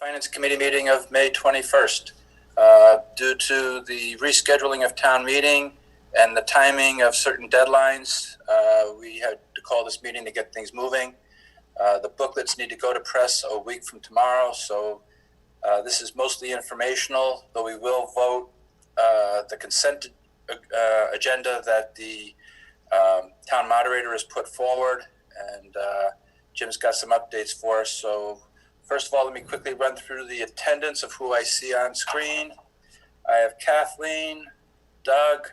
Finance Committee meeting of May 21st. Due to the rescheduling of town meeting and the timing of certain deadlines, we had to call this meeting to get things moving. The booklets need to go to press a week from tomorrow, so this is mostly informational, though we will vote the consent agenda that the town moderator has put forward, and Jim's got some updates for us. So first of all, let me quickly run through the attendance of who I see on screen. I have Kathleen, Doug,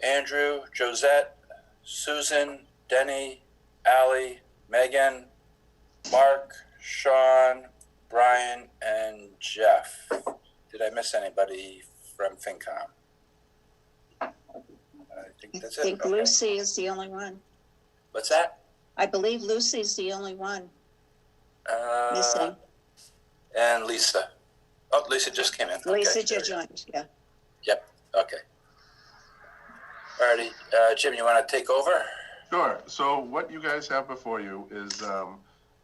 Andrew, Josette, Susan, Denny, Allie, Megan, Mark, Sean, Brian, and Jeff. Did I miss anybody from FinCom? I think that's it. I think okay. Lucy is the only one. What's that? I believe Lucy's the only one missing. And Lisa. Oh, Lisa just came in. Lisa okay, just joined, yeah. Yep, okay. Alrighty, Jim, you want to take over? Sure. So what you guys have before you is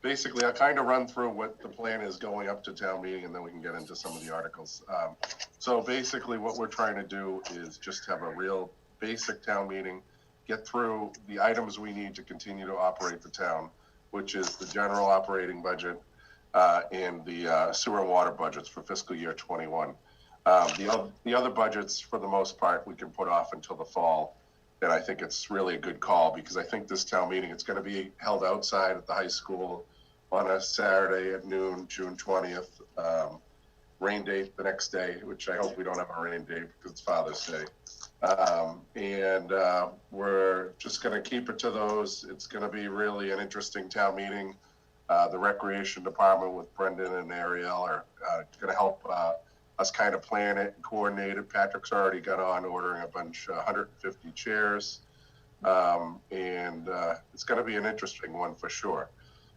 basically I'll kind of run through what the plan is going up to town meeting, and then we can get into some of the articles. So basically what we're trying to do is just have a real basic town meeting, get through the items we need to continue to operate the town, which is the general operating budget and the sewer and water budgets for fiscal year 21. The other budgets, for the most part, we can put off until the fall. And I think it's really a good call, because I think this town meeting, it's going to be held outside at the high school on a Saturday at noon, June 20th. Rain date the next day, which I hope we don't have a rain date because it's Father's Day. We're just going to keep it to those. It's going to be really an interesting town meeting. The recreation department with Brendan and Ariel are going to help us kind of plan it and coordinate it. Patrick's already got on ordering a bunch, 150 chairs. It's going to be an interesting one for sure.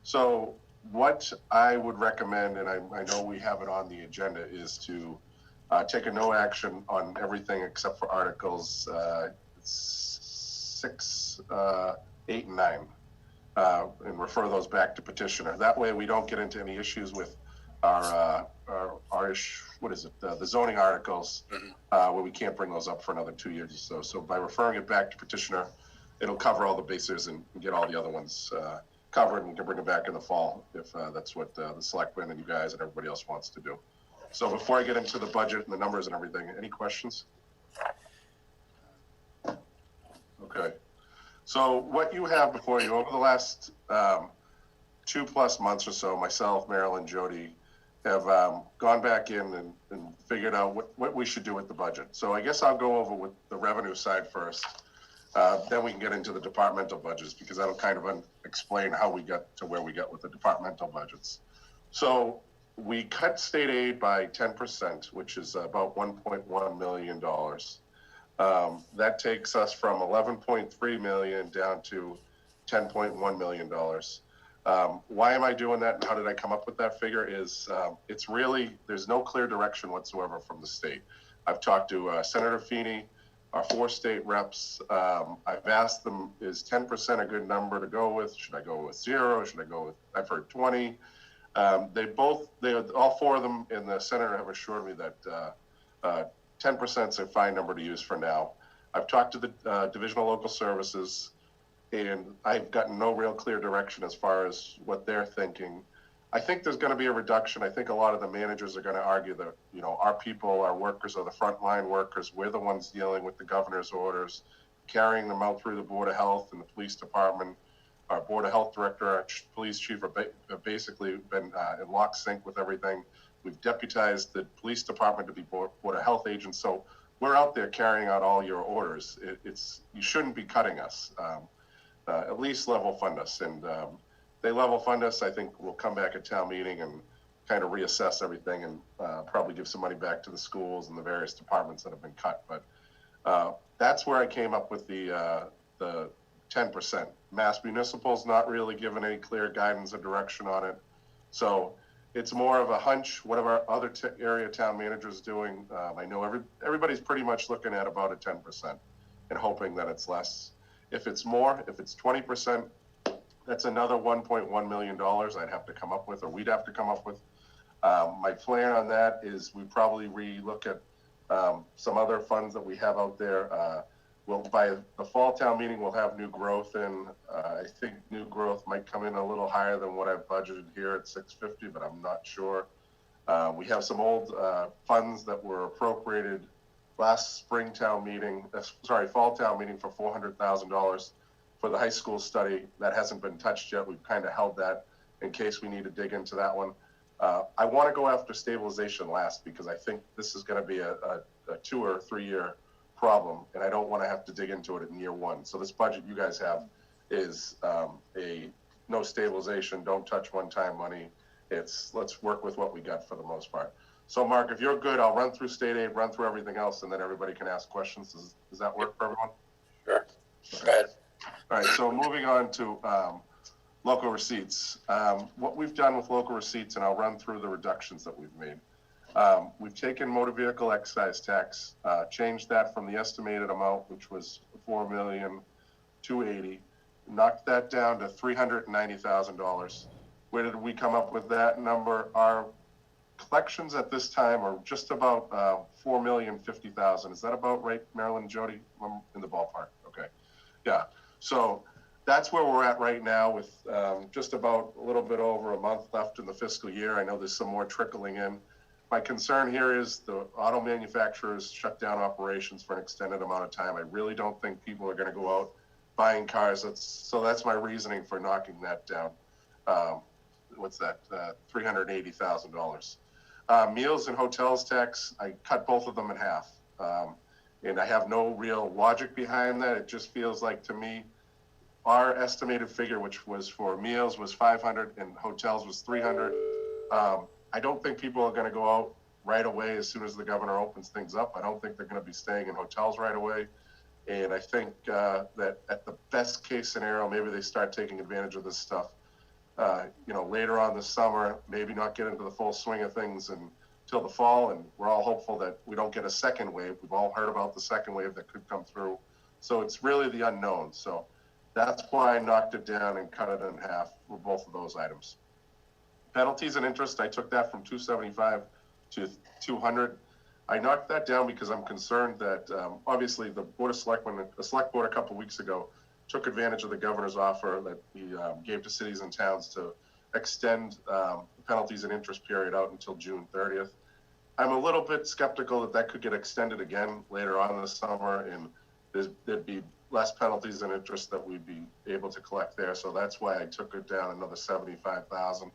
So what I would recommend, and I know we have it on the agenda, is to take a no action on everything except for Articles 6, 8, and 9, and refer those back to petitioner. That way we don't get into any issues with our the zoning articles, where we can't bring those up for another 2 years or so. So by referring it back to petitioner, it'll cover all the bases and get all the other ones covered, and we can bring it back in the fall if that's what the selectmen and you guys and everybody else wants to do. So before I get into the budget and the numbers and everything, any questions? Okay. So what you have before you over the last 2+ months or so, myself, Marilyn, Jody, have gone back in and figured out what we should do with the budget. So I guess I'll go over with the revenue side first. Then we can get into the departmental budgets, because that'll kind of explain how we got to where we got with the departmental budgets. So we cut state aid by 10%, which is about $1.1 million. That takes us from 11.3 million down to $10.1 million. Why am I doing that, and how did I come up with that figure? Is it's really, there's no clear direction whatsoever from the state. I've talked to Senator Feeney, our 4 state reps. I've asked them, is 10% a good number to go with? Should I go with 0? Should I go with, I've heard 20. All 4 of them in the Senate have assured me that 10% is a fine number to use for now. I've talked to the Division of Local Services, and I've gotten no real clear direction as far as what they're thinking. I think there's going to be a reduction. I think a lot of the managers are going to argue that, you know, our people, our workers are the frontline workers. We're the ones dealing with the governor's orders, carrying them out through the Board of Health and the police department. Our Board of Health director, our police chief have basically been in lockstep with everything. We've deputized the police department to be Board of Health agents. So we're out there carrying out all your orders. You shouldn't be cutting us. At least level fund us. And they level fund us, I think we'll come back at town meeting and kind of reassess everything, and probably give some money back to the schools and the various departments that have been cut. But that's where I came up with the 10%. Mass Municipal's not really given any clear guidance or direction on it. So it's more of a hunch. What are our other area town managers doing? I know everybody's pretty much looking at about a 10% and hoping that it's less. If it's more, if it's 20%, that's another $1.1 million I'd have to come up with, or we'd have to come up with. My plan on that is we probably relook at some other funds that we have out there. By the fall town meeting, we'll have new growth in. I think new growth might come in a little higher than what I've budgeted here at 650, but I'm not sure. We have some old funds that were appropriated last fall town meeting for $400,000 for the high school study. That hasn't been touched yet. We've kind of held that in case we need to dig into that one. I want to go after stabilization last because I think this is going to be a 2 or 3 year problem, and I don't want to have to dig into it in year one. So this budget you guys have is a no stabilization, don't touch one-time money. It's let's work with what we got for the most part. So Mark, if you're good, I'll run through state aid, run through everything else, and then everybody can ask questions. Does that work for everyone? Sure. Go ahead. All right, so moving on to local receipts. What we've done with local receipts, and I'll run through the reductions that we've made. We've taken motor vehicle excise tax, changed that from the estimated amount, which was $4,280,000, knocked that down to $390,000. Where did we come up with that number? Our collections at this time are just about $4,050,000. Is that about right, Marilyn and Jody? I'm in the ballpark. Okay. Yeah. So that's where we're at right now with just about a little bit over a month left in the fiscal year. I know there's some more trickling in. My concern here is the auto manufacturers shut down operations for an extended amount of time. I really don't think people are going to go out buying cars. So that's my reasoning for knocking that down. What's that? $380,000. Meals and hotels tax, I cut both of them in half. And I have no real logic behind that. It just feels like to me, our estimated figure, which was for meals, was 500 and hotels was 300. I don't think people are going to go out right away as soon as the governor opens things up. I don't think they're going to be staying in hotels right away. And I think that at the best case scenario, maybe they start taking advantage of this stuff, later on this summer, maybe not get into the full swing of things until the fall. And we're all hopeful that we don't get a second wave. We've all heard about the second wave that could come through. So it's really the unknown. So that's why I knocked it down and cut it in half for both of those items. Penalties and interest, I took that from 275 to 200. I knocked that down because I'm concerned that obviously the Board of Selectmen, the Select Board a couple of weeks ago, took advantage of the governor's offer that he gave to cities and towns to extend the penalties and interest period out until June 30th. I'm a little bit skeptical that that could get extended again later on in the summer, and there'd be less penalties and interest that we'd be able to collect there. So that's why I took it down another $75,000.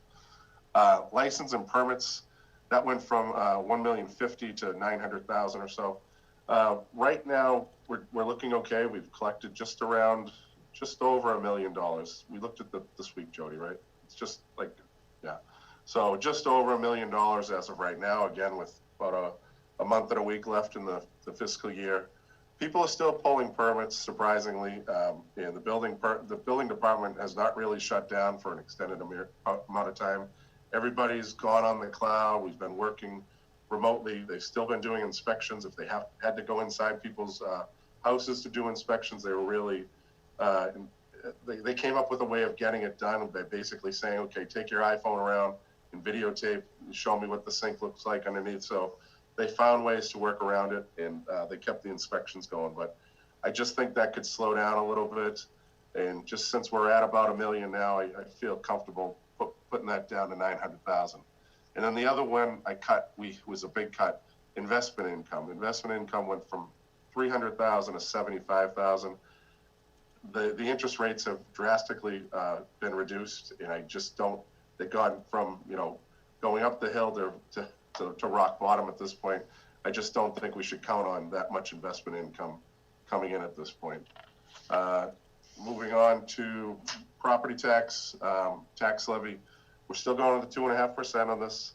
License and permits, that went from $1,050,000 to $900,000 or so. Right now, we're looking okay. We've collected just over $1 million. We looked at this week, Jody, right? It's just like, yeah. So just over $1 million as of right now, again, with about a month and a week left in the fiscal year. People are still pulling permits, surprisingly, and the building department has not really shut down for an extended amount of time. Everybody's gone on the cloud. We've been working remotely. They've still been doing inspections. If they had to go inside people's houses to do inspections, they were really, they came up with a way of getting it done by basically saying, okay, take your iPhone around and videotape and show me what the sink looks like underneath. So they found ways to work around it, and they kept the inspections going. But I just think that could slow down a little bit. And just since we're at about $1 million now, I feel comfortable putting that down to $900,000. And then the other one I cut was a big cut, investment income. Investment income went from $300,000 to $75,000. The interest rates have drastically been reduced, and I just don't. They've gone from going up the hill to rock bottom at this point. I just don't think we should count on that much investment income coming in at this point. Moving on to property tax, tax levy. We're still going to the 2.5% on this.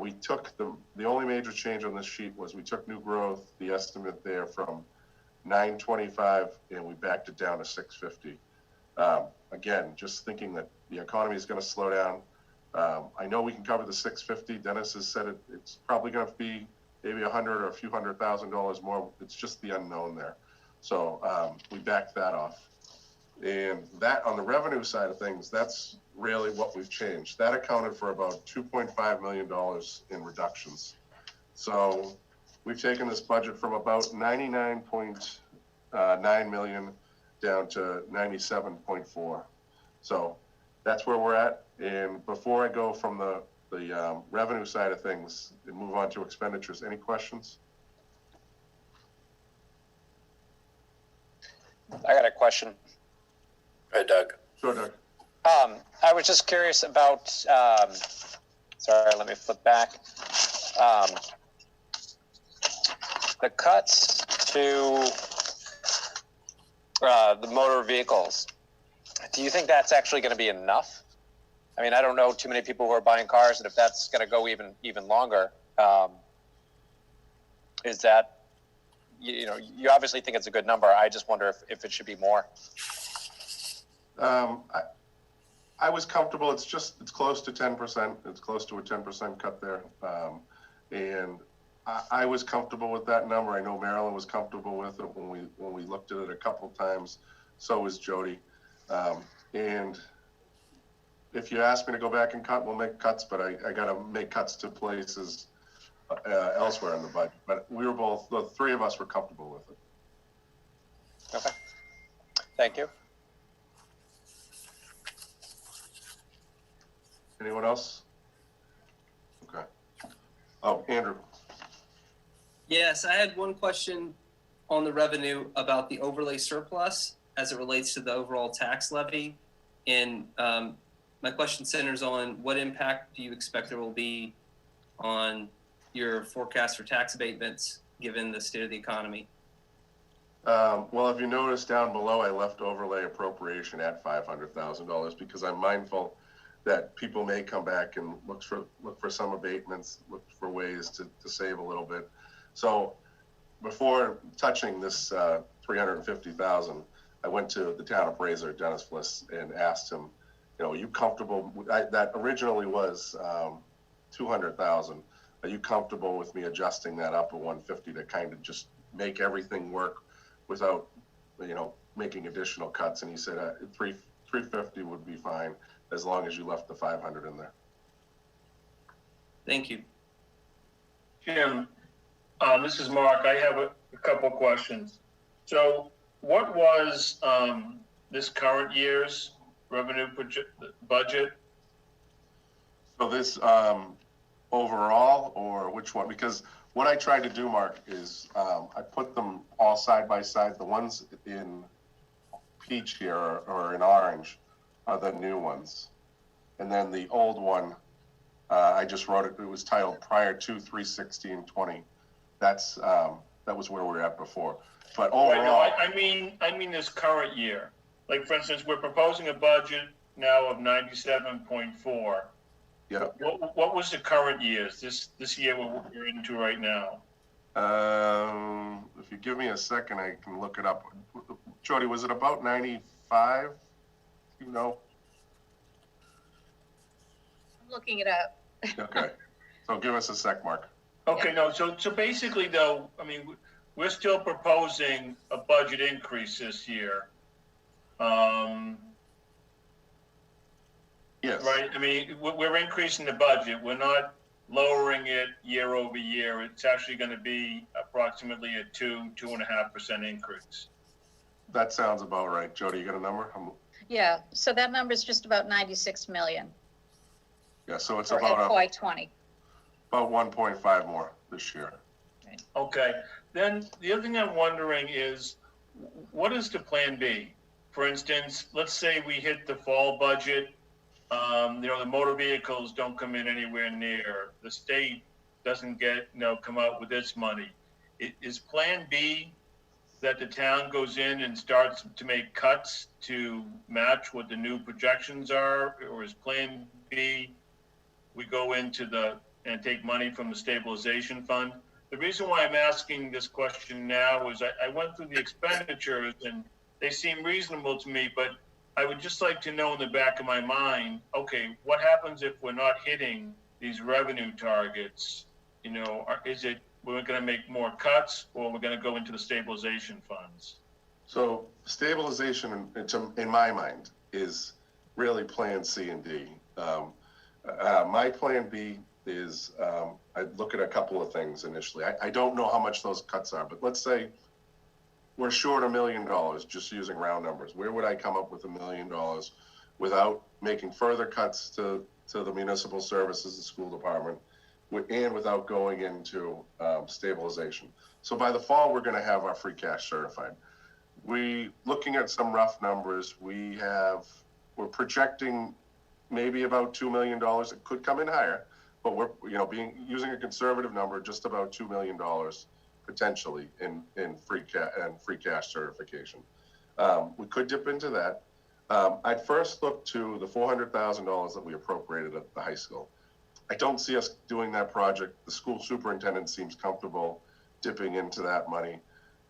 We took the only major change on this sheet was we took new growth, the estimate there from 925, and we backed it down to 650. Again, just thinking that the economy is going to slow down. I know we can cover the 650. Dennis has said it's probably going to be maybe $100,000 or a few $100,000 more. It's just the unknown there. So we backed that off. And that, on the revenue side of things, that's really what we've changed. That accounted for about $2.5 million in reductions. So we've taken this budget from about 99.9 million down to 97.4. So that's where we're at. And before I go from the revenue side of things and move on to expenditures, any questions? I got a question. Hey, Doug. Sure, Doug. I was just curious about, sorry, let me flip back. The cuts to the motor vehicles. Do you think that's actually going to be enough? I mean, I don't know too many people who are buying cars, and if that's going to go even longer, is that, you know, you obviously think it's a good number. I just wonder if it should be more. I was comfortable. It's close to 10%. It's close to a 10% cut there. And I was comfortable with that number. I know Marilyn was comfortable with it when we looked at it a couple of times. So was Jody. And if you ask me to go back and cut, we'll make cuts, but I got to make cuts to places elsewhere in the budget. But we were both, the three of us were comfortable with it. Okay. Thank you. Anyone else? Okay. Oh, Andrew. Yes, I had one question on the revenue about the overlay surplus as it relates to the overall tax levy. And my question centers on what impact do you expect there will be on your forecast for tax abatements given the state of the economy? Well, if you notice down below, I left overlay appropriation at $500,000 because I'm mindful that people may come back and look for some abatements, look for ways to save a little bit. So before touching this $350,000, I went to the town appraiser, Dennis Fliss, and asked him, you know, are you comfortable? That originally was $200,000. Are you comfortable with me adjusting that up to $150 to kind of just make everything work without, you know, making additional cuts? And he said $350 would be fine as long as you left the 500 in there. Thank you. Jim, this is Mark. I have a couple questions. So what was this current year's revenue budget? So this overall, or which one? Because what I tried to do, Mark, is I put them all side by side. The ones in peach here or in orange are the new ones. And then the old one, I just wrote it, it was titled prior to 3/16/20. That was where we were at before. But overall, Right, no, I mean this current year. Like, for instance, we're proposing a budget now of 97.4. yeah. What was the current year's, this year we're into right now? If you give me a second, I can look it up. Jody, was it about 95? You know? I'm looking it up. Okay. So give us a sec, Mark. Okay, no, so basically though, I mean, we're still proposing a budget increase this year. Yes. Right, I mean, we're increasing the budget. We're not lowering it year over year. It's actually going to be approximately a 2.5% increase. That sounds about right. Jody, you got a number? Yeah, so that number is just about 96 million Yeah, so it's for about FY '20. about 1.5 more this year. Okay, then the other thing I'm wondering is, what is the plan B? For instance, let's say we hit the fall budget, you know, the motor vehicles don't come in anywhere near, the state doesn't get, you know, come out with its money. Is plan B that the town goes in and starts to make cuts to match what the new projections are? Or is plan B, we go into and take money from the stabilization fund? The reason why I'm asking this question now is I went through the expenditures and they seem reasonable to me, but I would just like to know in the back of my mind, okay, what happens if we're not hitting these revenue targets? You know, is it we're going to make more cuts or we're going to go into the stabilization funds? So stabilization, in my mind, is really Plan C and D. My Plan B is I'd look at a couple of things initially. I don't know how much those cuts are, but let's say we're short $1 million, just using round numbers. Where would I come up with $1 million without making further cuts to the municipal services, the school department, and without going into stabilization? So by the fall, we're going to have our free cash certified. Looking at some rough numbers, we're projecting maybe about $2 million. It could come in higher, but we're using a conservative number, just about $2 million potentially in free cash certification. We could dip into that. I'd first look to the $400,000 that we appropriated at the high school. I don't see us doing that project. The school superintendent seems comfortable dipping into that money,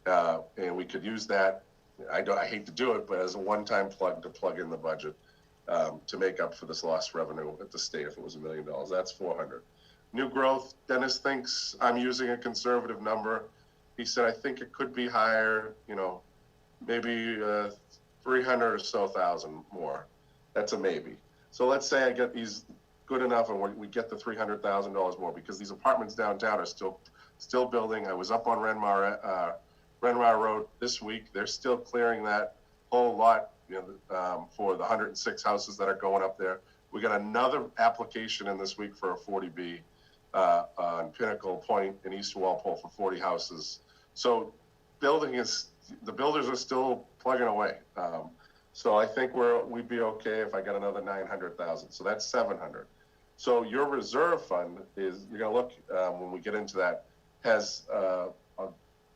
and we could use that. I hate to do it, but as a one-time plug in the budget to make up for this lost revenue at the state. If it was $1 million, that's 400. New growth, Dennis thinks I'm using a conservative number. He said, I think it could be higher, maybe 300 or so thousand more. That's a maybe. So let's say I get these good enough and we get the $300,000 more, because these apartments downtown are still building. I was up on Renmar Road this week. They're still clearing that whole lot, for the 106 houses that are going up there. We got another application in this week for a 40B on Pinnacle Point in East Walpole for 40 houses. So the builders are still plugging away. So I think we'd be okay if I got another 900,000. So that's 700. So your reserve fund is, you're gonna look when we get into that, has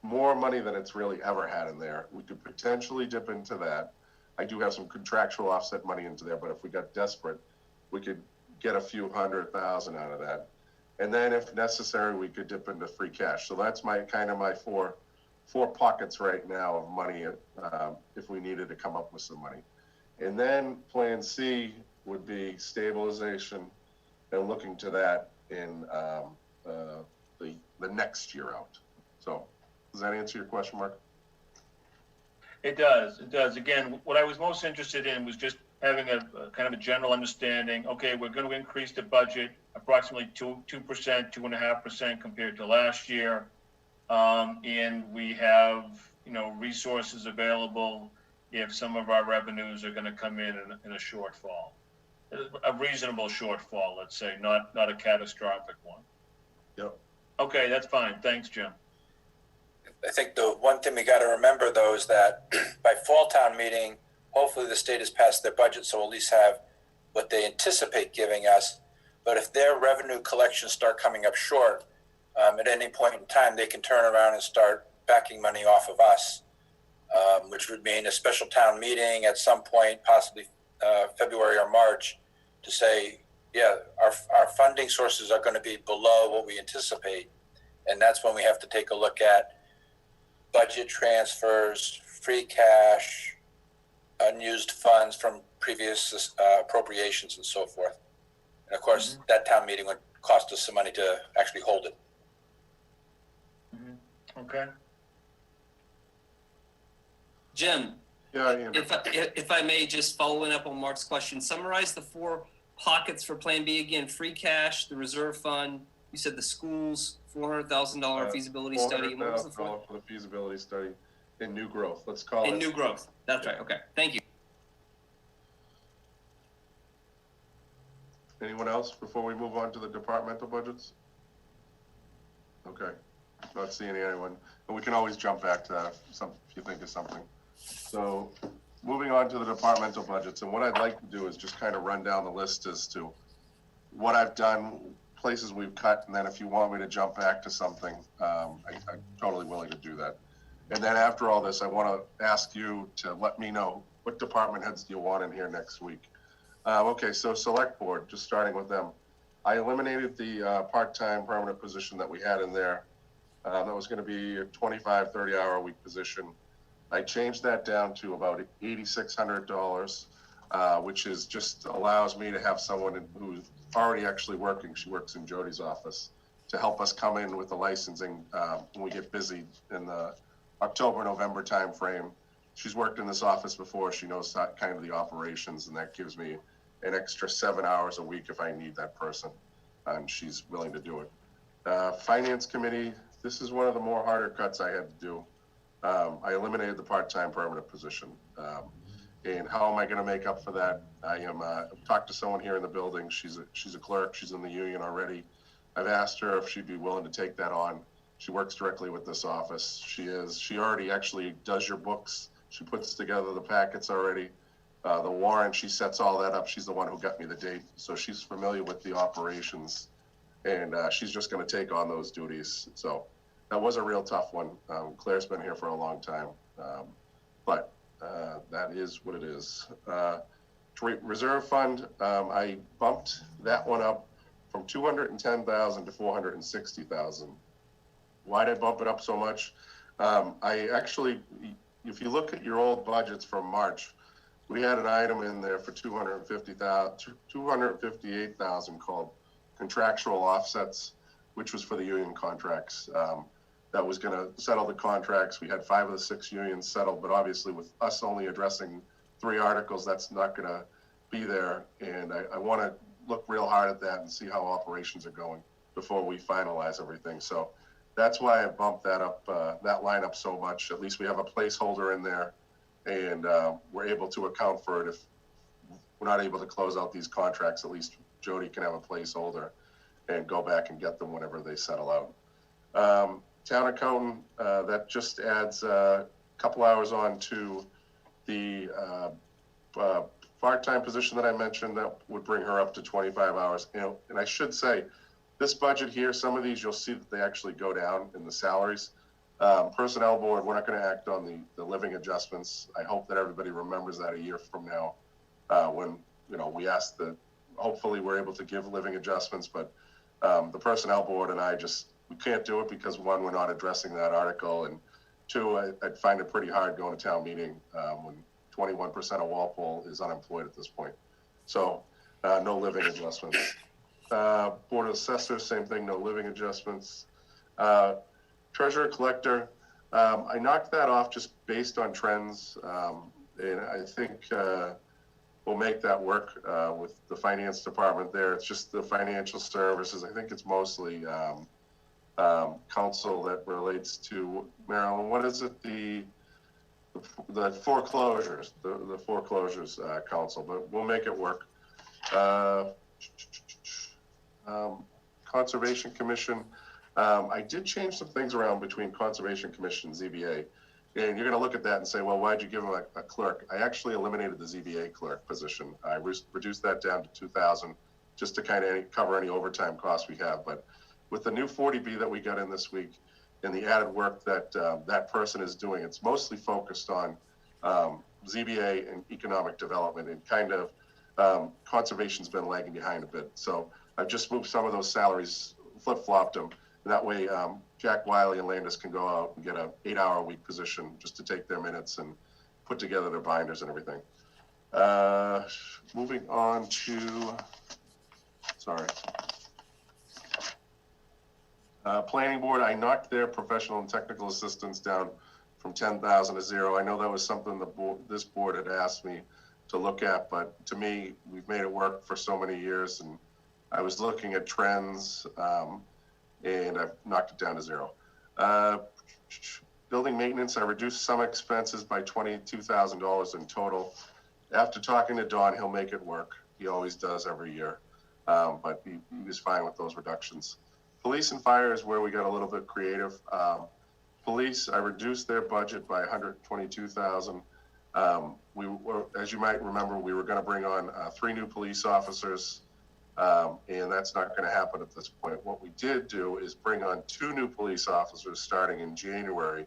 more money than it's really ever had in there. We could potentially dip into that. I do have some contractual offset money into there, but if we got desperate, we could get a few $100,000 out of that. And then if necessary, we could dip into free cash. So that's my four pockets right now of money if we needed to come up with some money. And then Plan C would be stabilization and looking to that in the next year out. So does that answer your question, Mark? It does. Again, what I was most interested in was just having a kind of a general understanding. Okay, we're going to increase the budget approximately 2%, 2.5% compared to last year. And we have, resources available if some of our revenues are going to come in a shortfall, a reasonable shortfall, let's say, not a catastrophic one. Yep. Okay, that's fine. Thanks, Jim. I think the one thing we got to remember, though, is that by fall town meeting, hopefully the state has passed their budget, so we'll at least have what they anticipate giving us. But if their revenue collections start coming up short, at any point in time, they can turn around and start backing money off of us, which would mean a special town meeting at some point, possibly February or March, to say, yeah, our funding sources are going to be below what we anticipate. And that's when we have to take a look at budget transfers, free cash, unused funds from previous appropriations and so forth. And of course, that town meeting would cost us some money to actually hold it. Okay. Yeah. Jim, if I may, just following up on Mark's question, summarize the 4 pockets for Plan B again: free cash, the reserve fund. You said the schools, $400,000 feasibility study. And what was the fourth? For the feasibility study in new growth. Let's call it. In new growth. That's right. Okay. Thank you. Anyone else before we move on to the departmental budgets? Okay, not seeing anyone, but we can always jump back to that if you think of something. So moving on to the departmental budgets, and what I'd like to do is just kind of run down the list as to what I've done, places we've cut, and then if you want me to jump back to something, I'm totally willing to do that. And then after all this, I want to ask you to let me know what department heads do you want in here next week. Okay, so select board, just starting with them. I eliminated the part-time permanent position that we had in there. That was going to be a 25, 30-hour a week position. I changed that down to about $8,600, which is just allows me to have someone who's already actually working. She works in Jody's office to help us come in with the licensing when we get busy in the October, November timeframe. she's worked in this office before. She knows kind of the operations, and that gives me an extra 7 hours a week if I need that person, and she's willing to do it. Finance committee, this is one of the more harder cuts I had to do. I eliminated the part-time permanent position. And how am I going to make up for that? I've talked to someone here in the building. She's a clerk. She's in the union already. I've asked her if she'd be willing to take that on. She works directly with this office. She already actually does your books. She puts together the packets already. The warrant, she sets all that up. She's the one who got me the date. So she's familiar with the operations, and she's just going to take on those duties. So that was a real tough one. Claire's been here for a long time, but that is what it is. Reserve fund, I bumped that one up from 210,000 to 460,000. Why did I bump it up so much? I actually, if you look at your old budgets from March, we had an item in there for 258,000 called contractual offsets, which was for the union contracts. That was going to settle the contracts. We had 5 of the 6 unions settled, but obviously with us only addressing 3 articles, that's not going to be there. And I want to look real hard at that and see how operations are going before we finalize everything. So that's why I bumped that up, that line up so much. At least we have a placeholder in there, and we're able to account for it. If we're not able to close out these contracts, at least Jody can have a placeholder and go back and get them whenever they settle out. Town accountant, that just adds a couple hours on to the part-time position that I mentioned. That would bring her up to 25 hours. And I should say, this budget here, some of these you'll see that they actually go down in the salaries. Personnel board, we're not going to act on the living adjustments. I hope that everybody remembers that a year from now, when we ask hopefully we're able to give living adjustments, but the personnel board and we can't do it because 1, we're not addressing that article, and 2, I'd find it pretty hard going to town meeting when 21% of Walpole is unemployed at this point. So no living adjustments. Board of Assessors, same thing, no living adjustments. Treasurer collector, I knocked that off just based on trends, and I think we'll make that work with the finance department there. It's just the financial services. I think it's mostly council that relates to Maryland. What is it? The foreclosures, the foreclosures council, but we'll make it work. Conservation Commission. I did change some things around between Conservation Commission and ZBA. And you're going to look at that and say, well, why'd you give him a clerk? I actually eliminated the ZBA clerk position. I reduced that down to 2,000 just to kind of cover any overtime costs we have. But with the new 40B that we got in this week and the added work that that person is doing, it's mostly focused on ZBA and economic development, and kind of conservation's been lagging behind a bit. So I've just moved some of those salaries, flip-flopped them. And that way, Jack Wiley and Landis can go out and get an 8-hour-a-week position just to take their minutes and put together their binders and everything. Moving on to, planning board, I knocked their professional and technical assistants down from 10,000 to 0. I know that was something this board had asked me to look at, but to me, we've made it work for so many years, and I was looking at trends, and I've knocked it down to 0. Building maintenance, I reduced some expenses by $22,000 in total. After talking to Don, he'll make it work. He always does every year, but he was fine with those reductions. Police and fire is where we got a little bit creative. Police, I reduced their budget by $122,000. We were, as you might remember, we were going to bring on 3 new police officers. And that's not going to happen at this point. What we did do is bring on 2 new police officers starting in January,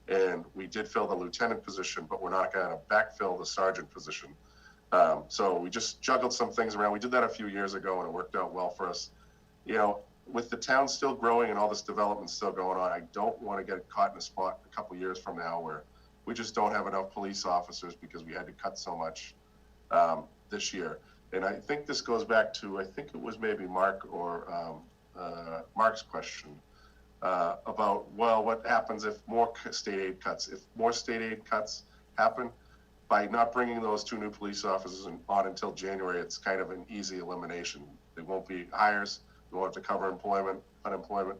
and we did fill the lieutenant position, but we're not going to backfill the sergeant position. So we just juggled some things around. We did that a few years ago, and it worked out well for us. With the town still growing and all this development still going on, I don't want to get caught in a spot a couple years from now where we just don't have enough police officers because we had to cut so much this year. And I think this goes back to, I think it was maybe Mark or Mark's question about, well, what happens if more state aid cuts? If more state aid cuts happen. By not bringing those 2 new police officers on until January, it's kind of an easy elimination. They won't be hires. We won't have to cover unemployment.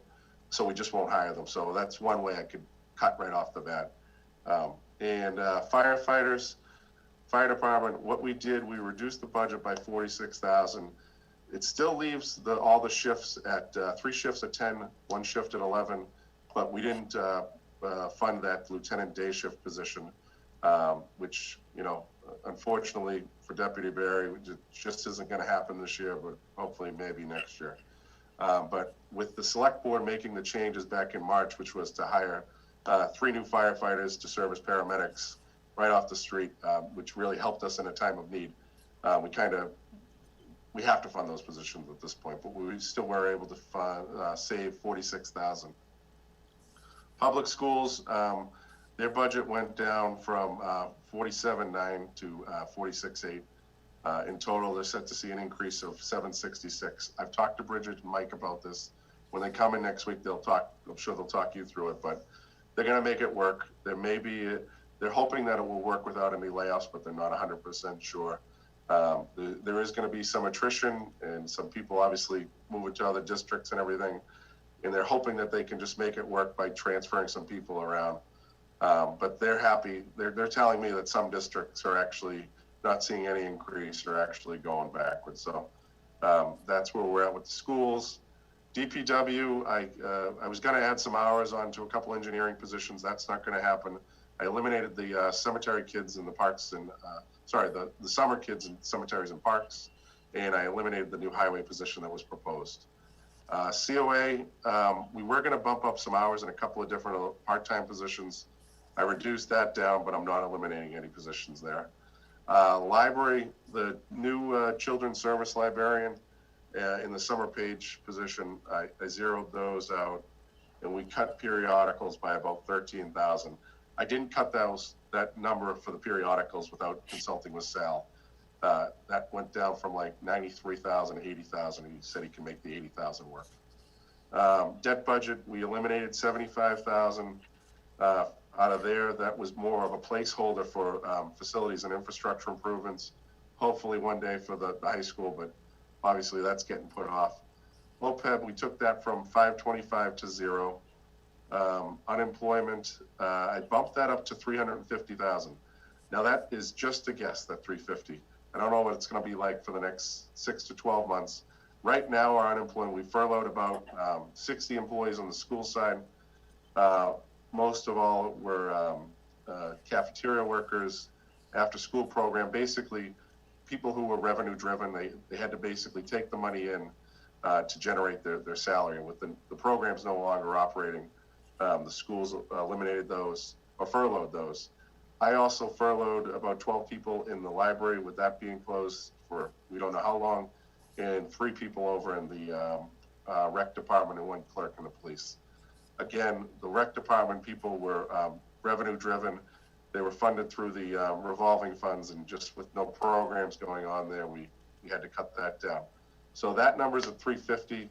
So we just won't hire them. So that's one way I could cut right off the bat. Firefighters, fire department, what we did, we reduced the budget by 46,000. It still leaves all the shifts at 3 shifts at 10, 1 shift at 11, but we didn't fund that lieutenant day shift position, which, unfortunately for Deputy Barry, it just isn't going to happen this year, but hopefully maybe next year. But with the select board making the changes back in March, which was to hire 3 new firefighters to serve as paramedics right off the street, which really helped us in a time of need. We have to fund those positions at this point, but we still were able to save 46,000. Public schools, their budget went down from 47.9 to 46.8. In total, they're set to see an increase of 766. I've talked to Bridget and Mike about this. When they come in next week, I'm sure they'll talk you through it, but they're going to make it work. They're hoping that it will work without any layoffs, but they're not 100% sure. There is going to be some attrition, and some people obviously moving to other districts and everything, and they're hoping that they can just make it work by transferring some people around. But they're happy. They're telling me that some districts are actually not seeing any increase or actually going backwards. So that's where we're at with the schools. DPW, I was going to add some hours onto a couple engineering positions. That's not going to happen. I eliminated the cemetery kids in the parks and the summer kids in cemeteries and parks, and I eliminated the new highway position that was proposed. COA, we were going to bump up some hours in a couple of different part-time positions. I reduced that down, but I'm not eliminating any positions there. Library, the new children's service librarian in the summer page position, I zeroed those out, and we cut periodicals by about 13,000. I didn't cut that number for the periodicals without consulting with Sal. That went down from like 93,000 to 80,000. He said he can make the 80,000 work. Debt budget, we eliminated 75,000 out of there. That was more of a placeholder for facilities and infrastructure improvements. Hopefully one day for the high school, but obviously that's getting put off. OPEB, we took that from 525 to 0. Unemployment, I bumped that up to 350,000. Now that is just a guess, that 350. I don't know what it's going to be like for the next 6 to 12 months. Right now, our unemployment, we furloughed about 60 employees on the school side. Most of all were cafeteria workers, after school program, basically people who were revenue driven. They had to basically take the money in to generate their salary. And with the programs no longer operating, the schools eliminated those or furloughed those. I also furloughed about 12 people in the library, with that being closed for we don't know how long, and 3 people over in the rec department and 1 clerk in the police. Again, the rec department people were revenue driven. They were funded through the revolving funds, and just with no programs going on there, we had to cut that down. So that number's at 350.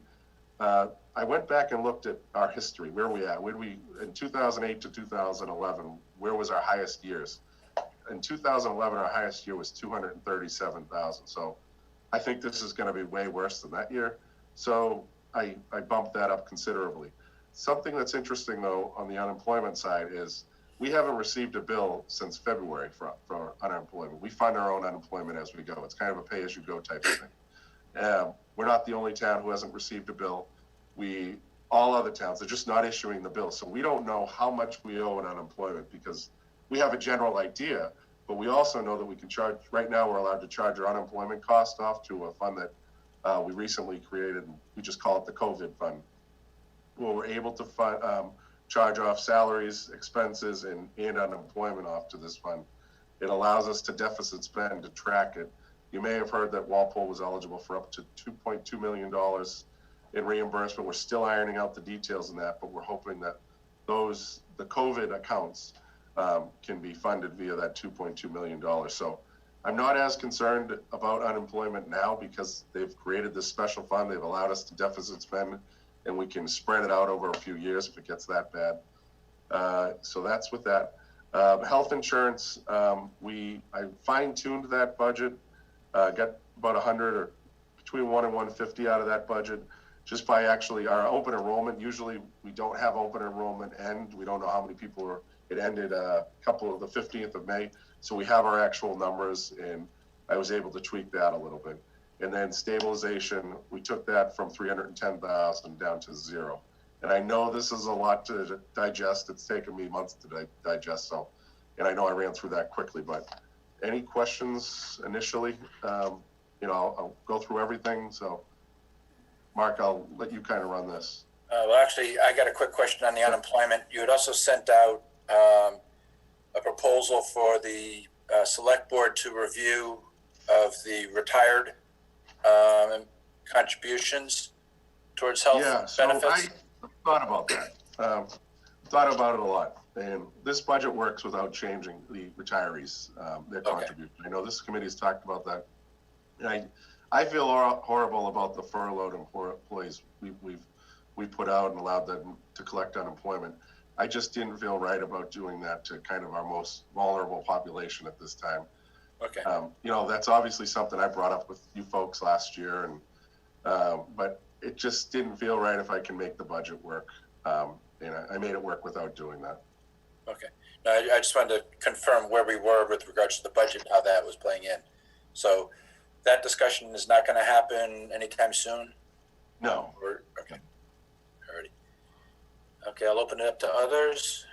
I went back and looked at our history, where we at. In 2008 to 2011, where was our highest years? In 2011, our highest year was 237,000. So I think this is going to be way worse than that year. So I bumped that up considerably. Something that's interesting, though, on the unemployment side is we haven't received a bill since February for unemployment. We fund our own unemployment as we go. It's kind of a pay-as-you-go type of thing. We're not the only town who hasn't received a bill. All other towns, they're just not issuing the bill. So we don't know how much we owe in unemployment, because we have a general idea, but we also know that we can charge, right now we're allowed to charge our unemployment cost off to a fund that we recently created. We just call it the COVID fund, where we're able to charge off salaries, expenses, and unemployment off to this fund. It allows us to deficit spend, to track it. You may have heard that Walpole was eligible for up to $2.2 million in reimbursement. We're still ironing out the details in that, but we're hoping that the COVID accounts can be funded via that $2.2 million. So I'm not as concerned about unemployment now, because they've created this special fund. They've allowed us to deficit spend, and we can spread it out over a few years if it gets that bad. So that's with that. Health insurance, I fine-tuned that budget, got about 100 or between 1 and 150 out of that budget, just by actually our open enrollment. Usually we don't have open enrollment end. We don't know how many people were, it ended the 15th of May. So we have our actual numbers, and I was able to tweak that a little bit. And then stabilization, we took that from 310,000 down to 0. And I know this is a lot to digest. It's taken me months to digest. So, and I know I ran through that quickly, but any questions initially? I'll go through everything. So Mark, I'll let you kind of run this. Well, actually, I got a quick question on the unemployment. You had also sent out a proposal for the select board to review of the retired contributions towards health benefits. I thought about that. Thought about it a lot. And this budget works without changing the retirees, their contribution. I know this committee has talked about that. And I feel horrible about the furloughed employees we put out and allowed them to collect unemployment. I just didn't feel right about doing that to kind of our most vulnerable population at this time. Okay. That's obviously something I brought up with you folks last year, and but it just didn't feel right if I can make the budget work. And I made it work without doing that. Okay. No, I just wanted to confirm where we were with regards to the budget, how that was playing in. So that discussion is not going to happen anytime soon? No. Okay. Alrighty. Okay, I'll open it up to others.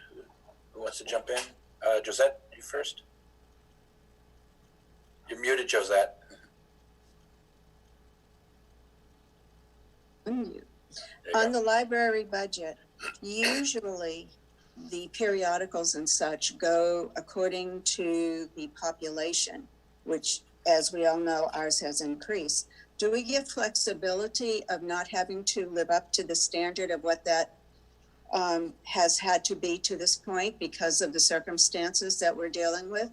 Who wants to jump in? Josette, you first. You're muted, Josette. On the library budget, usually the periodicals and such go according to the population, which, as we all know, ours has increased. Do we give flexibility of not having to live up to the standard of what that has had to be to this point because of the circumstances that we're dealing with?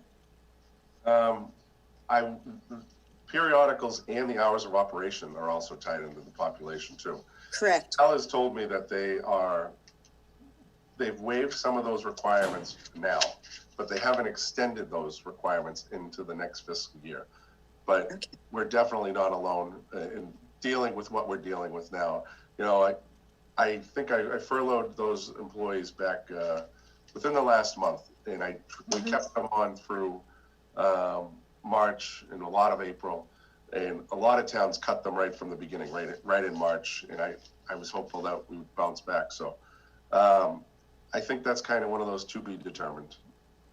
Periodicals and the hours of operation are also tied into the population too. Correct. Cal has told me that they've waived some of those requirements now, but they haven't extended those requirements into the next fiscal year. But we're definitely not alone in dealing with what we're dealing with now. I think I furloughed those employees back within the last month, and we kept them on through March and a lot of April, and a lot of towns cut them right from the beginning, right in March, and I was hopeful that we would bounce back. So I think that's kind of one of those to be determined.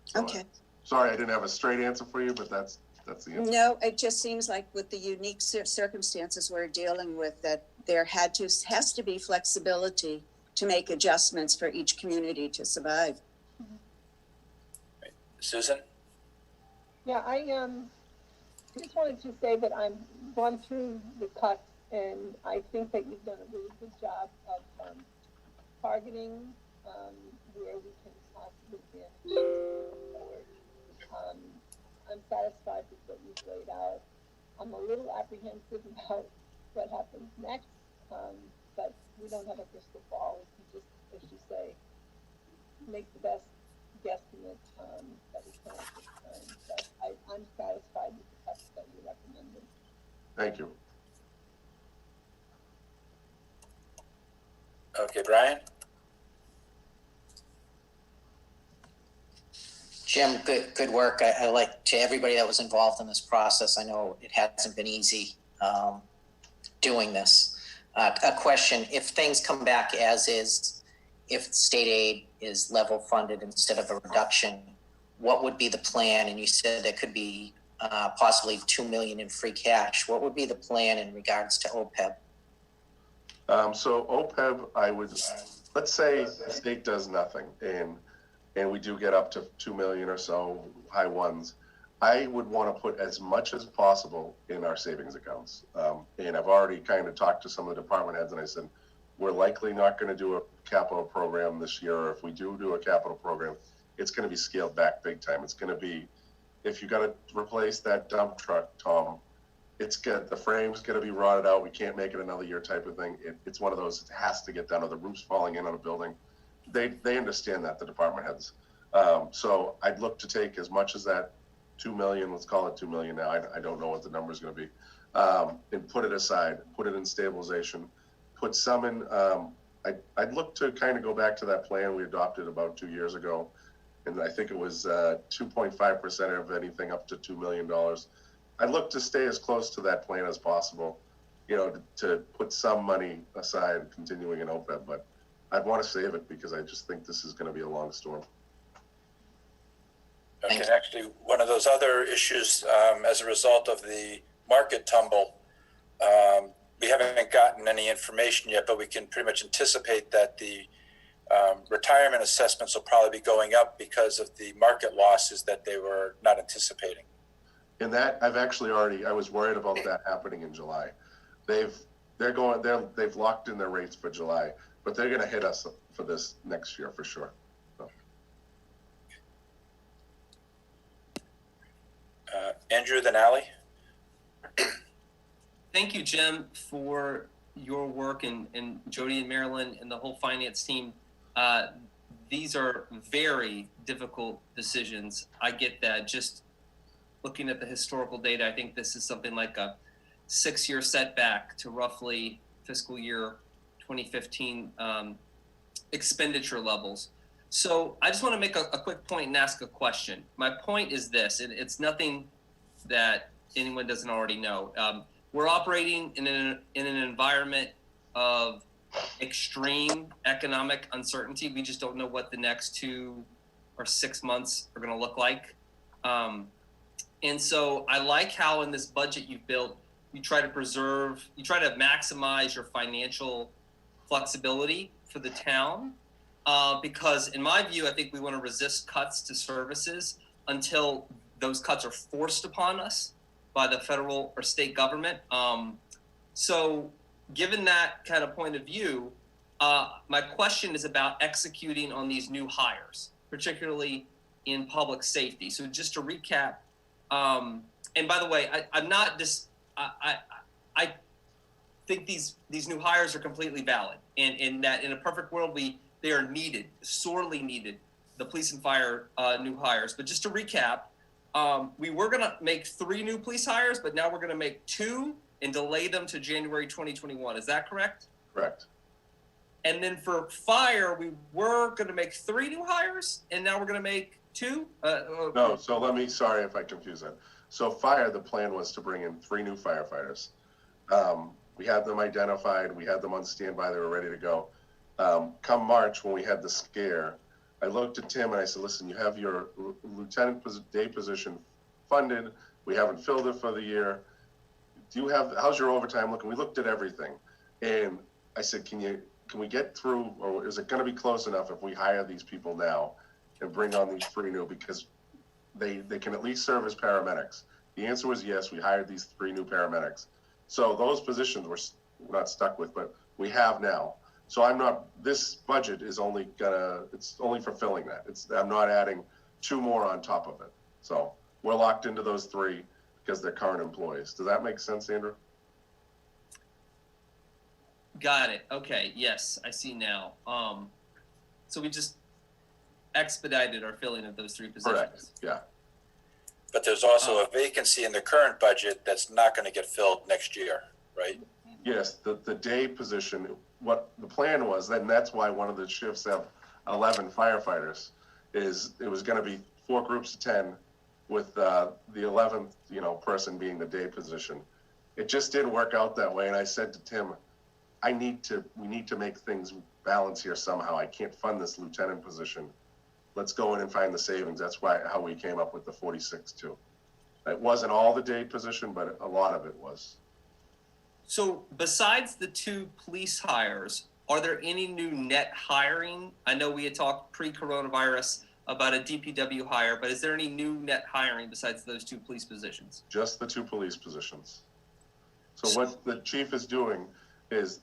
So, Okay. Sorry, I didn't have a straight answer for you, but that's the answer. No, it just seems like with the unique circumstances we're dealing with, that there has to be flexibility to make adjustments for each community to survive. Susan? Yeah, I just wanted to say that I've gone through the cuts, and I think that you've done a really good job of targeting where we can possibly manage forward. I'm satisfied with what you've laid out. I'm a little apprehensive about what happens next, but we don't have a crystal ball. We just, as you say, make the best guesstimate that we can at this time. But I'm satisfied with the cuts that you recommended. Thank you. Okay, Brian? Jim, good work. I like to everybody that was involved in this process. I know it hasn't been easy doing this. A question, if things come back as is, if state aid is level funded instead of a reduction, what would be the plan? And you said there could be possibly $2 million in free cash. What would be the plan in regards to OPEB? So OPEB, let's say the state does nothing and we do get up to 2 million or so, high ones. I would want to put as much as possible in our savings accounts. And I've already kind of talked to some of the department heads, and I said, we're likely not going to do a capital program this year. Or if we do a capital program, it's going to be scaled back big time. It's going to be, if you got to replace that dump truck, Tom, the frame's going to be rotted out. We can't make it another year type of thing. It's one of those, it has to get done, or the roof's falling in on a building. They understand that, the department heads. So I'd look to take as much as that 2 million, let's call it 2 million now. I don't know what the number is going to be, and put it aside, put it in stabilization, put some in. I'd look to kind of go back to that plan we adopted about 2 years ago. And I think it was 2.5% of anything up to $2 million. I'd look to stay as close to that plan as possible, you know, to put some money aside continuing in OPEB, but I'd want to save it because I just think this is going to be a long storm. Okay, actually, one of those other issues, as a result of the market tumble, we haven't gotten any information yet, but we can pretty much anticipate that the retirement assessments will probably be going up because of the market losses that they were not anticipating. And that I was worried about that happening in July. They've locked in their rates for July, but they're going to hit us for this next year for sure. So. Andrew, then Ally. Thank you, Jim, for your work, and Jody and Marilyn and the whole finance team. These are very difficult decisions. I get that. Just looking at the historical data, I think this is something like a 6-year setback to roughly fiscal year 2015 expenditure levels. So I just want to make a quick point and ask a question. My point is this, and it's nothing that anyone doesn't already know. We're operating in an environment of extreme economic uncertainty. We just don't know what the next 2 or 6 months are going to look like. And so I like how in this budget you've built, you try to maximize your financial flexibility for the town. Because in my view, I think we want to resist cuts to services until those cuts are forced upon us by the federal or state government. So given that kind of point of view, my question is about executing on these new hires, particularly in public safety. So just to recap, and by the way, I think these new hires are completely valid, and that in a perfect world, they are needed, sorely needed, the police and fire new hires. But just to recap, we were going to make 3 new police hires, but now we're going to make 2 and delay them to January 2021. Is that correct? Correct. And then for fire, we were going to make 3 new hires, and now we're going to make 2? No, so sorry if I confuse that. So fire, the plan was to bring in 3 new firefighters. We had them identified, we had them on standby, they were ready to go. Come March, when we had the scare, I looked at Tim and I said, listen, you have your lieutenant day position funded. We haven't filled it for the year. How's your overtime looking? We looked at everything. And I said, can we get through, or is it going to be close enough if we hire these people now and bring on these 3 new, because they can at least serve as paramedics? The answer was yes. We hired these 3 new paramedics. So those positions we're not stuck with, but we have now. So this budget is it's only fulfilling that. I'm not adding 2 more on top of it. So we're locked into those 3 because they're current employees. Does that make sense, Andrew? Got it. Okay. Yes, I see now. So we just expedited our filling of those 3 positions. Correct. Yeah. But there's also a vacancy in the current budget that's not going to get filled next year, right? Yes, the day position, what the plan was, and that's why one of the shifts have 11 firefighters, is it was going to be 4 groups of 10 with the 11th, person being the day position. It just didn't work out that way. And I said to Tim, we need to make things balance here somehow. I can't fund this lieutenant position. Let's go in and find the savings. That's how we came up with the 46 too. It wasn't all the day position, but a lot of it was. So besides the 2 police hires, are there any new net hiring? I know we had talked pre-coronavirus about a DPW hire, but is there any new net hiring besides those 2 police positions? Just the 2 police positions. So what the chief is doing is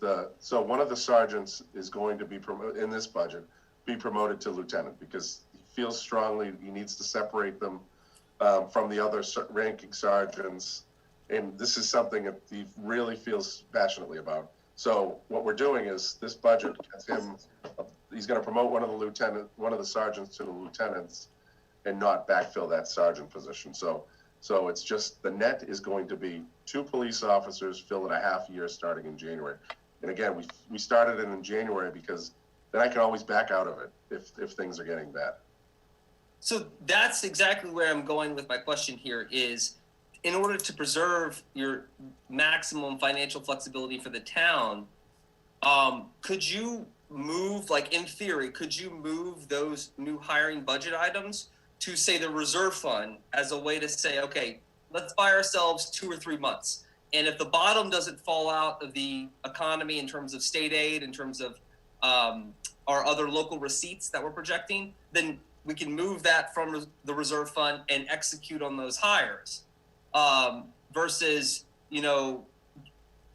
one of the sergeants is going to be promoted in this budget, be promoted to lieutenant, because he feels strongly he needs to separate them from the other ranking sergeants. And this is something that he really feels passionately about. So what we're doing is this budget gets him he's gonna promote one of the sergeants to the lieutenants and not backfill that sergeant position. So it's just, the net is going to be 2 police officers filling a half year starting in January. And again, we started it in January because then I can always back out of it if things are getting bad. So that's exactly where I'm going with my question here is, in order to preserve your maximum financial flexibility for the town, could you move, like in theory, could you move those new hiring budget items to say the reserve fund as a way to say, okay, let's buy ourselves 2 or 3 months. And if the bottom doesn't fall out of the economy in terms of state aid, in terms of our other local receipts that we're projecting, then we can move that from the reserve fund and execute on those hires, versus, you know,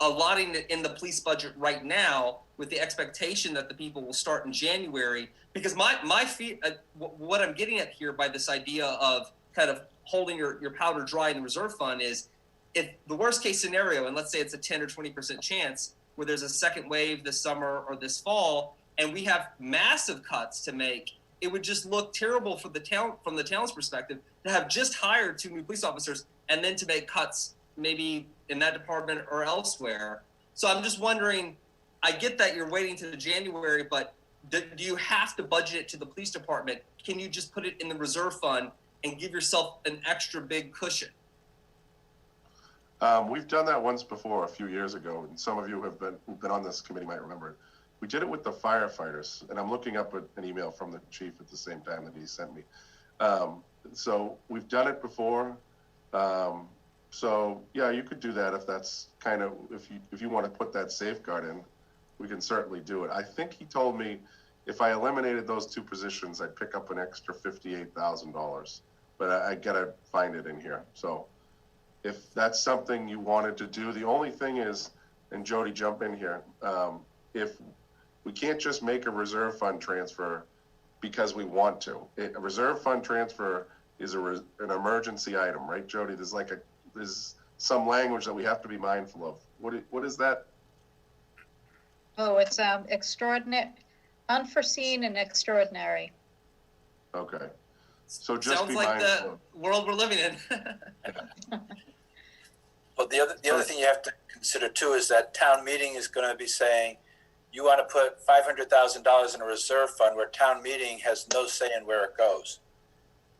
allotting it in the police budget right now with the expectation that the people will start in January. Because what I'm getting at here by this idea of kind of holding your powder dry in the reserve fund is, if the worst case scenario, and let's say it's a 10 or 20% chance where there's a second wave this summer or this fall, and we have massive cuts to make, it would just look terrible for the town, from the town's perspective, to have just hired 2 new police officers and then to make cuts maybe in that department or elsewhere. So I'm just wondering, I get that you're waiting to January, but do you have to budget it to the police department? Can you just put it in the reserve fund and give yourself an extra big cushion? We've done that once before, a few years ago, and some of you who've been on this committee might remember it. We did it with the firefighters, and I'm looking up an email from the chief at the same time that he sent me. So we've done it before. So yeah, you could do that if that's kind of, if you want to put that safeguard in, we can certainly do it. I think he told me if I eliminated those 2 positions, I'd pick up an extra $58,000, but I gotta find it in here. So if that's something you wanted to do, the only thing is, and Jody, jump in here, if we can't just make a reserve fund transfer because we want to. A reserve fund transfer is an emergency item, right, Jody? There's some language that we have to be mindful of. What is that? Oh, it's extraordinary, unforeseen and extraordinary. Okay. So just Sounds be like mindful. the world we're living in. But the other thing you have to consider too is that town meeting is going to be saying, you want to put $500,000 in a reserve fund where town meeting has no say in where it goes.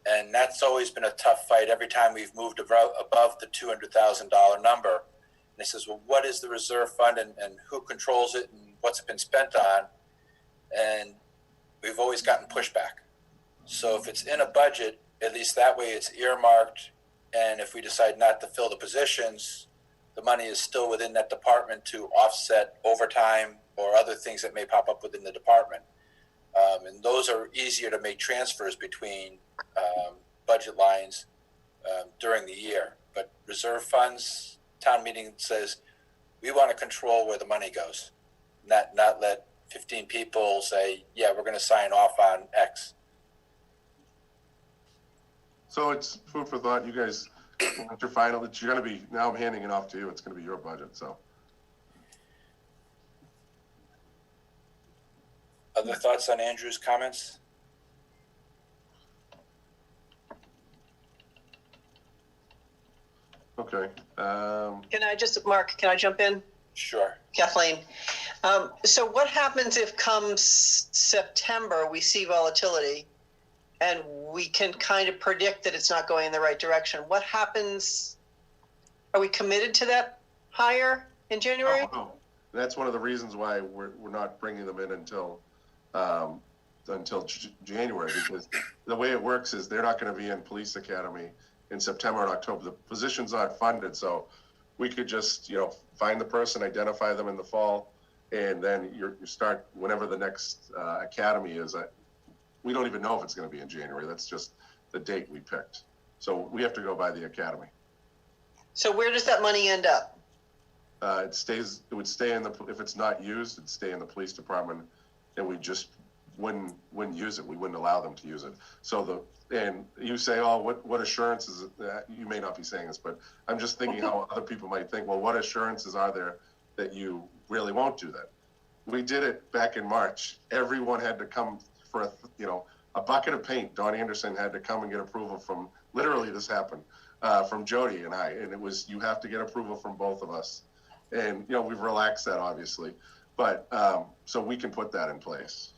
And that's always been a tough fight every time we've moved above the $200,000 number. And it says, well, what is the reserve fund and who controls it and what's it been spent on? And we've always gotten pushback. So if it's in a budget, at least that way it's earmarked. And if we decide not to fill the positions, the money is still within that department to offset overtime or other things that may pop up within the department. And those are easier to make transfers between budget lines during the year. But reserve funds, town meeting says, we want to control where the money goes, not let 15 people say, yeah, we're going to sign off on X. So it's food for thought. You guys, after final, you're going to be, now I'm handing it off to you. It's going to be your budget, so. Other thoughts on Andrew's comments? Okay. Can I just, Mark, can I jump in? Sure. Kathleen. So what happens if come September, we see volatility and we can kind of predict that it's not going in the right direction? What happens? Are we committed to that hire in January? Oh, that's one of the reasons why we're not bringing them in until January, because the way it works is they're not going to be in police academy in September and October. The position's not funded, so we could just, find the person, identify them in the fall, and then you start whenever the next academy is. We don't even know if it's going to be in January. That's just the date we picked. So we have to go by the academy. So where does that money end up? It would stay in if it's not used, it'd stay in the police department, and we just wouldn't use it. We wouldn't allow them to use it. And you say, oh, what assurances, you may not be saying this, but I'm just thinking how other people might think, well, what assurances are there that you really won't do that? We did it back in March. Everyone had to come for a bucket of paint. Don Anderson had to come and get approval from, literally this happened, from Jody and I, and it was, you have to get approval from both of us. And, we've relaxed that obviously, but, so we can put that in place.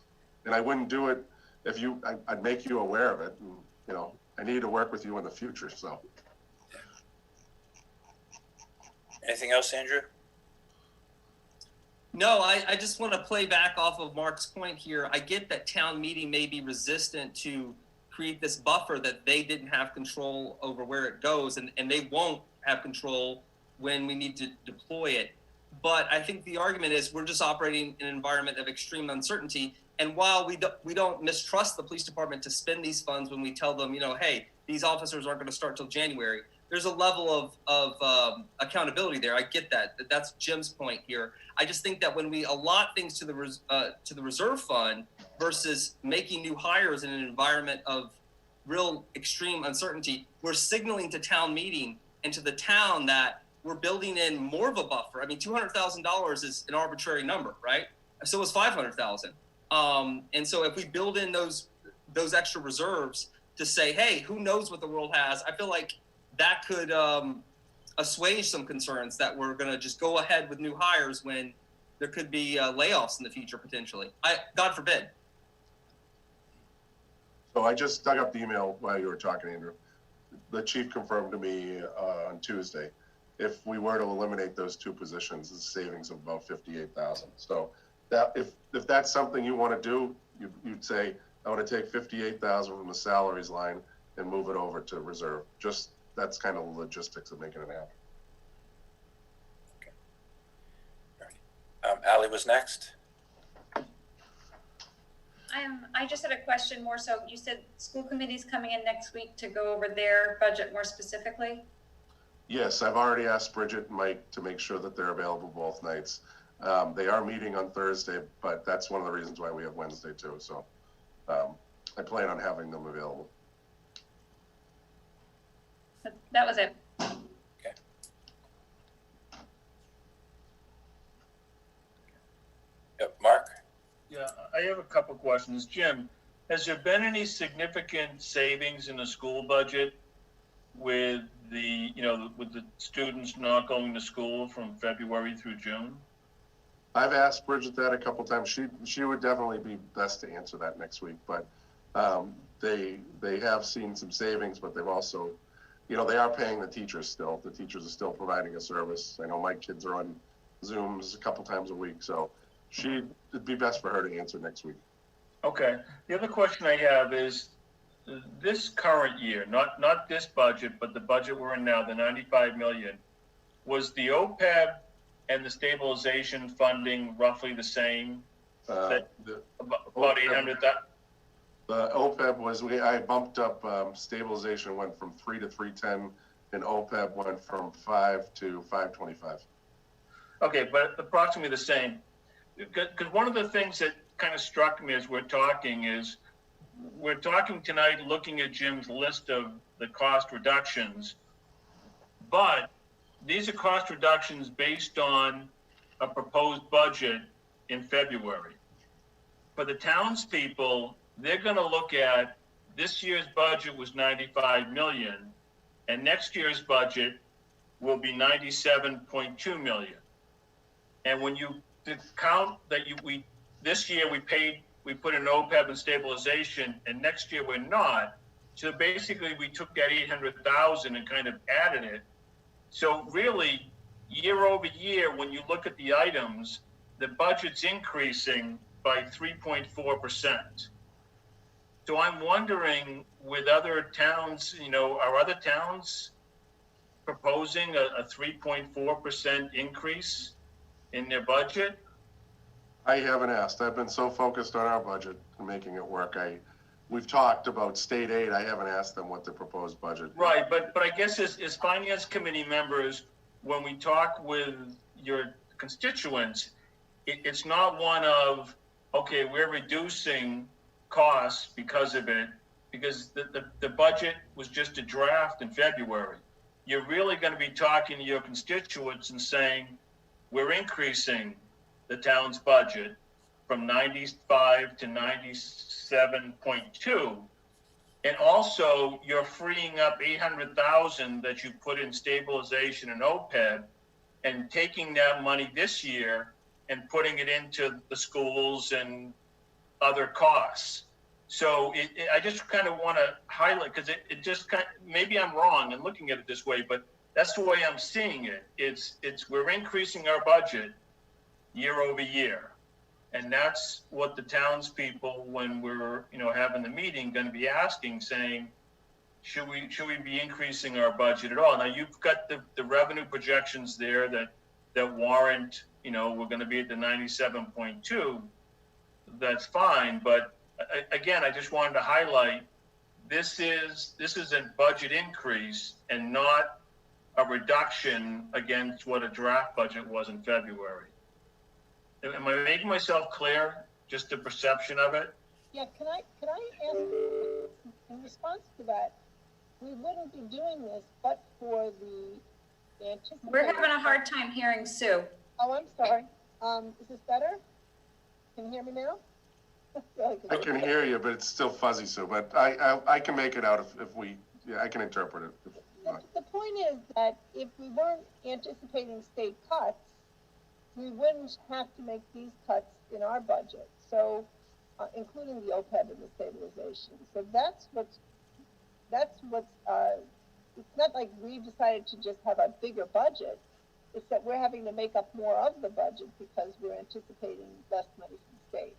And I wouldn't do it if I'd make you aware of it. And, I need to work with you in the future, so. Anything else, Andrew? No, I just want to play back off of Mark's point here. I get that town meeting may be resistant to create this buffer that they didn't have control over where it goes, and they won't have control when we need to deploy it. But I think the argument is we're just operating in an environment of extreme uncertainty. And while we don't mistrust the police department to spend these funds when we tell them, hey, these officers aren't going to start till January, there's a level of accountability there. I get that. That's Jim's point here. I just think that when we allot things to the reserve fund versus making new hires in an environment of real extreme uncertainty, we're signaling to town meeting and to the town that we're building in more of a buffer. I mean, $200,000 is an arbitrary number, right? So is $500,000. And so if we build in those extra reserves to say, hey, who knows what the world has, I feel like that could assuage some concerns that we're going to just go ahead with new hires when there could be layoffs in the future potentially. God forbid. So I just dug up the email while you were talking, Andrew. The chief confirmed to me on Tuesday, if we were to eliminate those two positions, it's savings of about $58,000. So that if that's something you want to do, you'd say, I want to take $58,000 from the salaries line and move it over to reserve. Just that's kind of the logistics of making it happen. Okay. All right. Ally was next. I just had a question more so. You said school committee's coming in next week to go over their budget more specifically? Yes, I've already asked Bridget and Mike to make sure that they're available both nights. They are meeting on Thursday, but that's one of the reasons why we have Wednesday too. So I plan on having them available. That was it. Okay. Yep, Mark? Yeah, I have a couple questions. Jim, has there been any significant savings in the school budget with the students not going to school from February through June? I've asked Bridget that a couple times. She would definitely be best to answer that next week, but they have seen some savings, but they've also, they are paying the teachers still. The teachers are still providing a service. I know my kids are on Zooms a couple times a week, so it'd be best for her to answer next week. Okay. The other question I have is this current year, not this budget, but the budget we're in now, the 95 million, was the OPEB and the stabilization funding roughly the same? About 800,000? The OPEB was, I bumped up, stabilization went from 3 to 310 and OPEB went from 5 to 525. Okay, but approximately the same. Because one of the things that kind of struck me as we're talking tonight, looking at Jim's list of the cost reductions, but these are cost reductions based on a proposed budget in February. For the townspeople, they're going to look at this year's budget was 95 million, and next year's budget will be 97.2 million. And when you count that this year we put in OPEB and stabilization, and next year we're not. So basically we took that 800,000 and kind of added it. So really, year over year, when you look at the items, the budget's increasing by 3.4%. So I'm wondering, with other towns, are other towns proposing a 3.4% increase in their budget? I haven't asked. I've been so focused on our budget and making it work. We've talked about state aid. I haven't asked them what the proposed budget is. Right, but I guess as finance committee members, when we talk with your constituents, it's not one of, okay, we're reducing costs because of it, because the budget was just a draft in February. You're really going to be talking to your constituents and saying, we're increasing the town's budget from 95 to 97.2. And also you're freeing up 800,000 that you put in stabilization and OPEB and taking that money this year and putting it into the schools and other costs. So I just kind of want to highlight, because it just kind of, maybe I'm wrong in looking at it this way, but that's the way I'm seeing it. It's we're increasing our budget year over year. And that's what the townspeople, when we're, having the meeting, going to be asking, saying, should we be increasing our budget at all? Now you've got the revenue projections there that warrant, we're going to be at the 97.2. That's fine, but again, I just wanted to highlight this is a budget increase and not a reduction against what a draft budget was in February. Am I making myself clear? Just the perception of it? Yeah, can I ask, in response to that, we wouldn't be doing this but for the anticipated. We're having a hard time hearing Sue. Oh, I'm sorry. Is this better? Can you hear me now? I can hear you, but it's still fuzzy, Sue, but I can make it out if we, I can interpret it. The point is that if we weren't anticipating state cuts, we wouldn't have to make these cuts in our budget. So, including the OPEB and the stabilization. So that's what's, it's not like we've decided to just have a bigger budget. It's that we're having to make up more of the budget because we're anticipating less money from the state.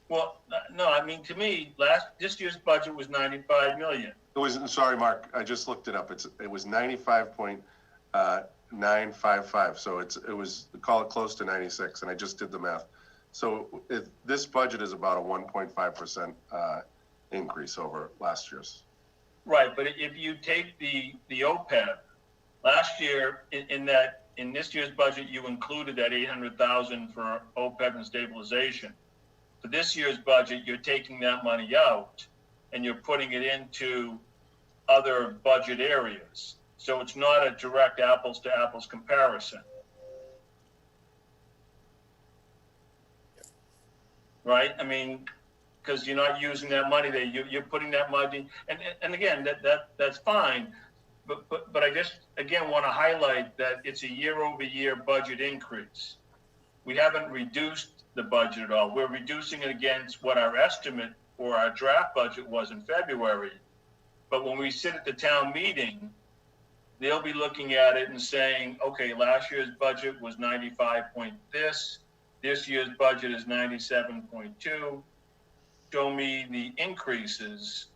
Well, no, I mean, to me, this year's budget was 95 million. It was, sorry, Mark, I just looked it up. It was 95.955. So it was, call it close to 96, and I just did the math. So this budget is about a 1.5% increase over last year's. Right, but if you take the OPEB, last year in this year's budget, you included that 800,000 for OPEB and stabilization. For this year's budget, you're taking that money out and you're putting it into other budget areas. So it's not a direct apples to apples comparison. Right? I mean, because you're not using that money there, you're putting that money, and again, that's fine. But I just, again, want to highlight that it's a year over year budget increase. We haven't reduced the budget at all. We're reducing it against what our estimate or our draft budget was in February. But when we sit at the town meeting, they'll be looking at it and saying, okay, last year's budget was 95 point this year's budget is 97.2. Show me the increases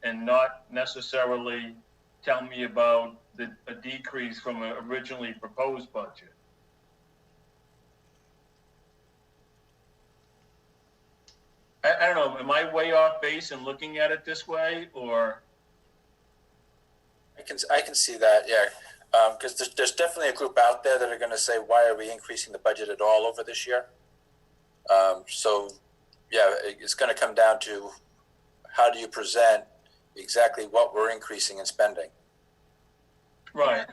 and not necessarily tell me about a decrease from an originally proposed budget. I don't know, am I way off base in looking at it this way, or? I can see that, yeah. Because there's definitely a group out there that are going to say, why are we increasing the budget at all over this year? So, yeah, it's going to come down to how do you present exactly what we're increasing in spending. Right.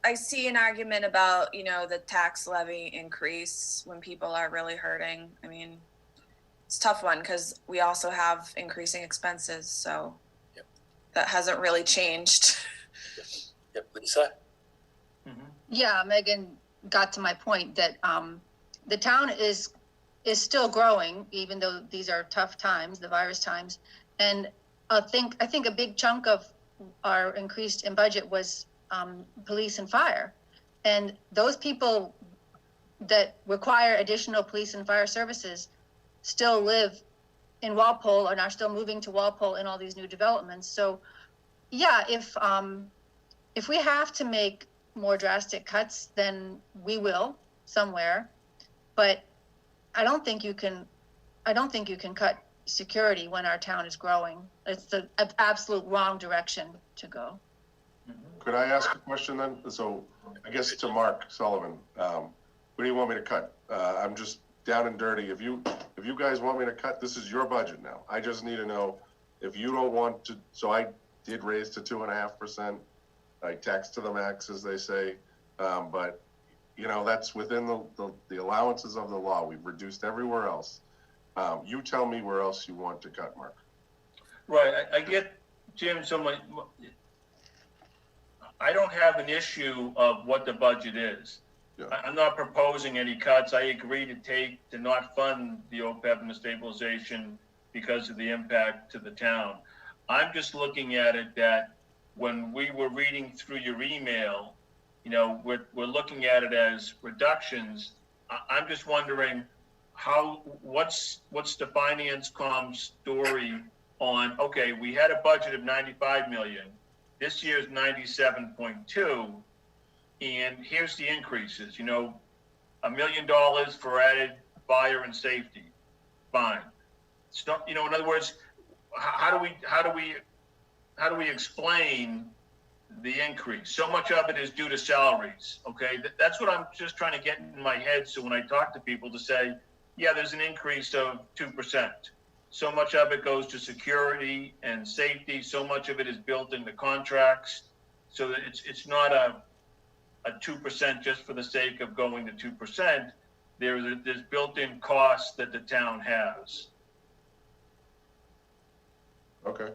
I see an argument about, the tax levy increase when people are really hurting. I mean, it's a tough one because we also have increasing expenses, so Yep. That hasn't really changed. Yep, Lisa? Mm-hmm. Yeah, Megan got to my point that the town is still growing, even though these are tough times, the virus times. And I think a big chunk of our increase in budget was police and fire. And those people that require additional police and fire services still live in Walpole and are still moving to Walpole in all these new developments. So yeah, if we have to make more drastic cuts, then we will somewhere. But I don't think you can cut security when our town is growing. It's the absolute wrong direction to go. Could I ask a question then? So I guess to Mark Sullivan, what do you want me to cut? I'm just down and dirty. If you guys want me to cut, this is your budget now. I just need to know if you don't want to. So I did raise to 2.5%. I taxed to the max, as they say. But you know, that's within the allowances of the law. We've reduced everywhere else. You tell me where else you want to cut, Mark. Right, I get, Jim, I don't have an issue of what the budget is. Yeah. I'm not proposing any cuts. I agree to not fund the OPEB and the stabilization because of the impact to the town. I'm just looking at it that when we were reading through your email, you know, we're looking at it as reductions. I'm just wondering what's the finance comm story on, okay, we had a budget of 95 million. This year's 97.2. And here's the increases, you know, $1 million for added fire and safety. Fine. So, you know, in other words, how do we explain the increase? So much of it is due to salaries. Okay. That's what I'm just trying to get in my head. So when I talk to people to say, yeah, there's an increase of 2%. So much of it goes to security and safety. So much of it is built into contracts. So that it's not a 2% just for the sake of going to 2%. There's built-in costs that the town has. Okay.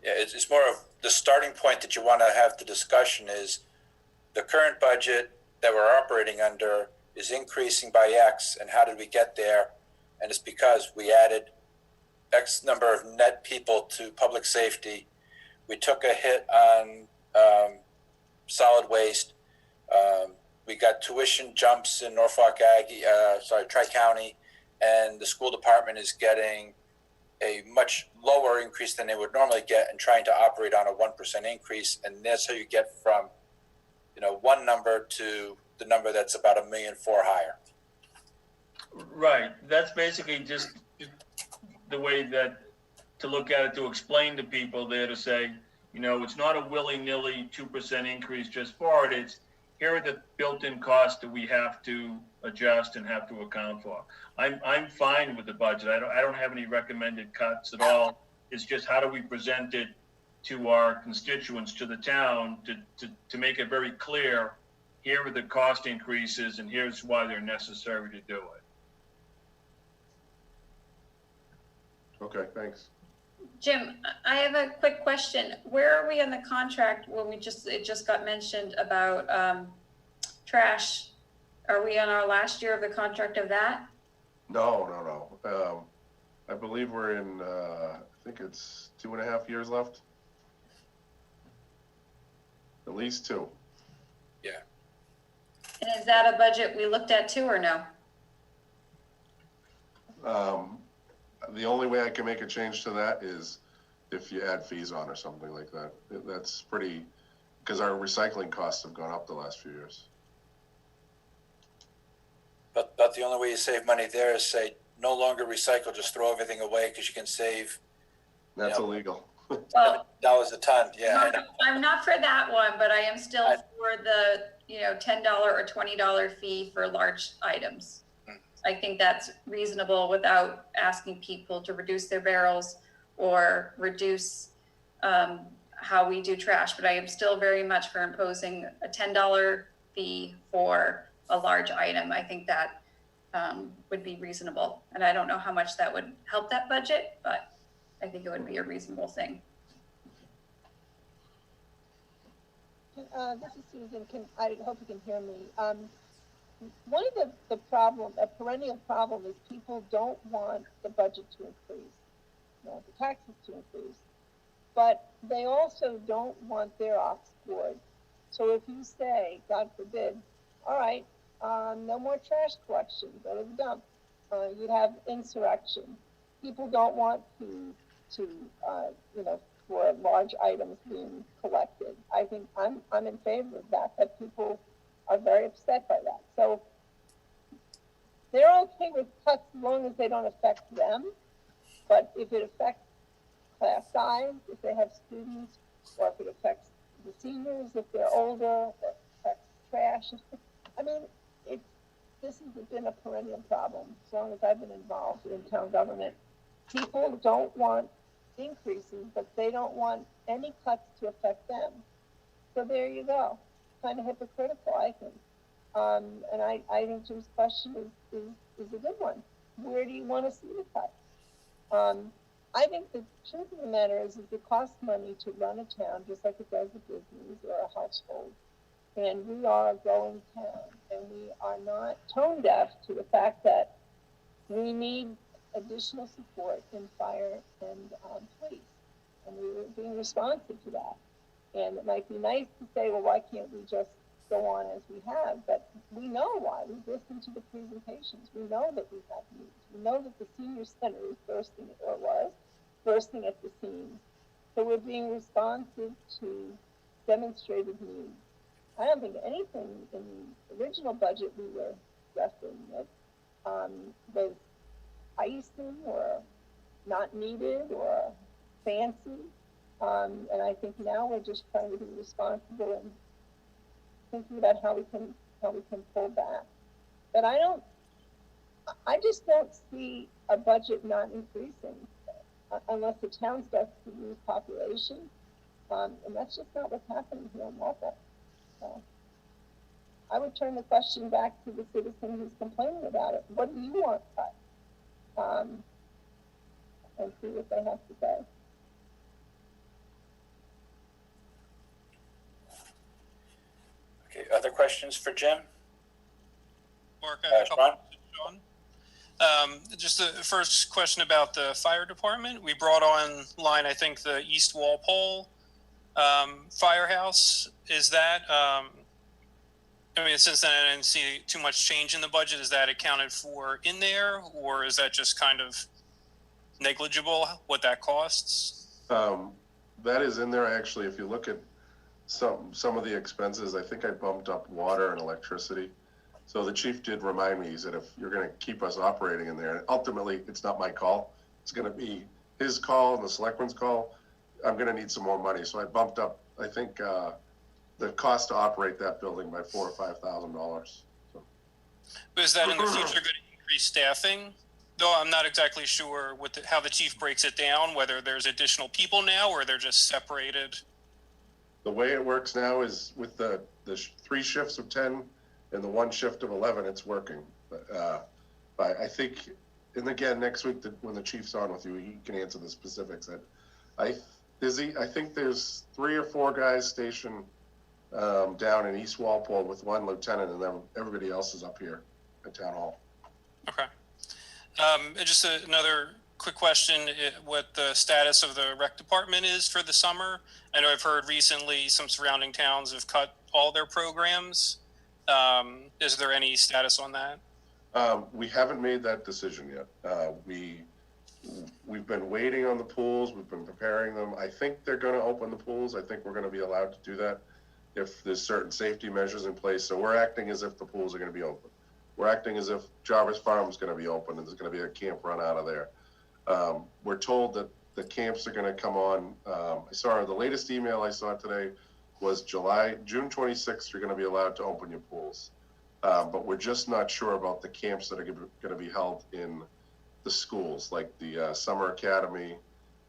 Yeah, it's more of the starting point that you want to have the discussion is the current budget that we're operating under is increasing by X, and how did we get there? And it's because we added X number of net people to public safety. We took a hit on solid waste. We got tuition jumps in Norfolk Tri-County, and the school department is getting a much lower increase than they would normally get and trying to operate on a 1% increase. And that's how you get from, you know, one number to the number that's about $1.4 million higher. Right. That's basically just the way that to look at it, to explain to people there, to say, you know, it's not a willy-nilly 2% increase just for it. It's here are the built-in costs that we have to adjust and have to account for. I'm fine with the budget. I don't have any recommended cuts at all. It's just how do we present it to our constituents, to the town, to make it very clear, here are the cost increases and here's why they're necessary to do it. Okay, thanks. Jim, I have a quick question. Where are we on the contract when it just got mentioned about trash? Are we on our last year of the contract of that? No. I believe we're in, I think it's 2.5 years left. At least 2. Yeah. And is that a budget we looked at too, or no? The only way I can make a change to that is if you add fees on or something like that. That's pretty, because our recycling costs have gone up the last few years. But the only way you save money there is say no longer recycle, just throw everything away because you can save. That's illegal. Well, $7 a ton. Yeah. I'm not for that one, but I am still for the, you know, $10 or $20 fee for large items. I think that's reasonable without asking people to reduce their barrels or reduce how we do trash. But I am still very much for imposing a $10 fee for a large item. I think that would be reasonable. And I don't know how much that would help that budget, but I think it would be a reasonable thing. This is Susan. I hope you can hear me. One of the problem, a perennial problem, is people don't want the budget to increase, they want the taxes to increase, but they also don't want their ox board. So if you say, God forbid, all right, no more trash collection, go to the dump, you'd have insurrection. People don't want to you know, for large items being collected. I think I'm in favor of that people are very upset by that. So they're okay with cuts as long as they don't affect them. But if it affects class size, if they have students, or if it affects the seniors, if they're older, or if it affects trash, I mean, this has been a perennial problem as long as I've been involved in town government. People don't want increases, but they don't want any cuts to affect them. So there you go. Kind of hypocritical, I think. And I think Jim's question is a good one. Where do you want to see the cut? I think the truth of the matter is it costs money to run a town just like it does a business or a household. And we are a growing town, and we are not tone deaf to the fact that we need additional support in fire and police. And we were being responsive to that. And it might be nice to say, well, why can't we just go on as we have? But we know why. We've listened to the presentations. We know that we have needs. We know that the senior center is bursting, or was bursting at the seams. So we're being responsive to demonstrated needs. I don't think anything in the original budget we were wrestling with was icing or not needed or fancy. And I think now we're just trying to be responsible and thinking about how we can pull back. But I just don't see a budget not increasing unless the town starts to lose population. And that's just not what's happening here in Waltham. So I would turn the question back to the citizen who's complaining about it. What do you want cut? And see what they have to say. Okay, other questions for Jim? Mark, I have a couple Sean? questions, Sean. Just the first question about the fire department. We brought online, I think, the East Walpole firehouse. Is that, I mean, since then I didn't see too much change in the budget. Is that accounted for in there, or is that just kind of negligible what that costs? That is in there, actually. If you look at some of the expenses, I think I bumped up water and electricity. So the chief did remind me, he said, if you're going to keep us operating in there, and ultimately it's not my call, it's going to be his call and the selectman's call, I'm going to need some more money. So I bumped up, I think, the cost to operate that building by $4,000 or $5,000. So. But is that in the future going to increase staffing? Though I'm not exactly sure how the chief breaks it down, whether there's additional people now or they're just separated. The way it works now is with the 3 shifts of 10 and the 1 shift of 11, it's working. But I think, and again, next week when the chief's on with you, he can answer the specifics. I think there's 3 or 4 guys stationed down in East Walpole with 1 lieutenant, and then everybody else is up here at Town Hall. Okay. And just another quick question, what the status of the rec department is for the summer. I know I've heard recently some surrounding towns have cut all their programs. Is there any status on that? We haven't made that decision yet. We've been waiting on the pools. We've been preparing them. I think they're going to open the pools. I think we're going to be allowed to do that if there's certain safety measures in place. So we're acting as if the pools are going to be open. We're acting as if Jarvis Farm is going to be open and there's going to be a camp run out of there. We're told that the camps are going to come on. I saw the latest email I saw today was June 26th, you're going to be allowed to open your pools. But we're just not sure about the camps that are going to be held in the schools, like the Summer Academy.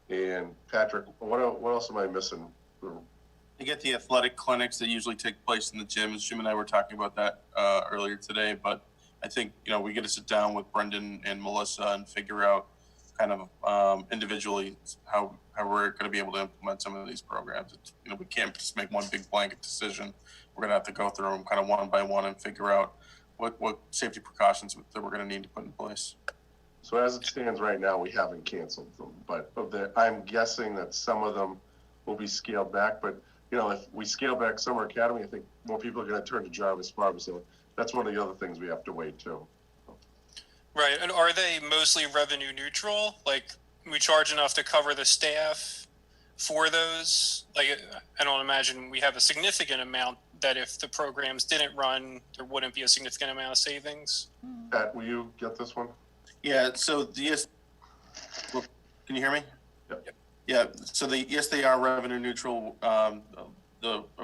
And Patrick, what else am I missing? You get the athletic clinics that usually take place in the gyms. Jim and I were talking about that earlier today, but I think, we get to sit down with Brendan and Melissa and figure out kind of individually how we're going to be able to implement some of these programs. We can't just make one big blanket decision. We're going to have to go through them kind of one by one and figure out what safety precautions that we're going to need to put in place. So as it stands right now, we haven't canceled them, but I'm guessing that some of them will be scaled back. But, if we scale back Summer Academy, I think more people are going to turn to Jarvis Farm. So that's one of the other things we have to wait too. Right. And are they mostly revenue neutral? Like, we charge enough to cover the staff for those? Like, I don't imagine we have a significant amount that if the programs didn't run, there wouldn't be a significant amount of savings. Pat, will you get this one? Yeah, so can you hear me? Yep. Yeah, so yes, they are revenue neutral. A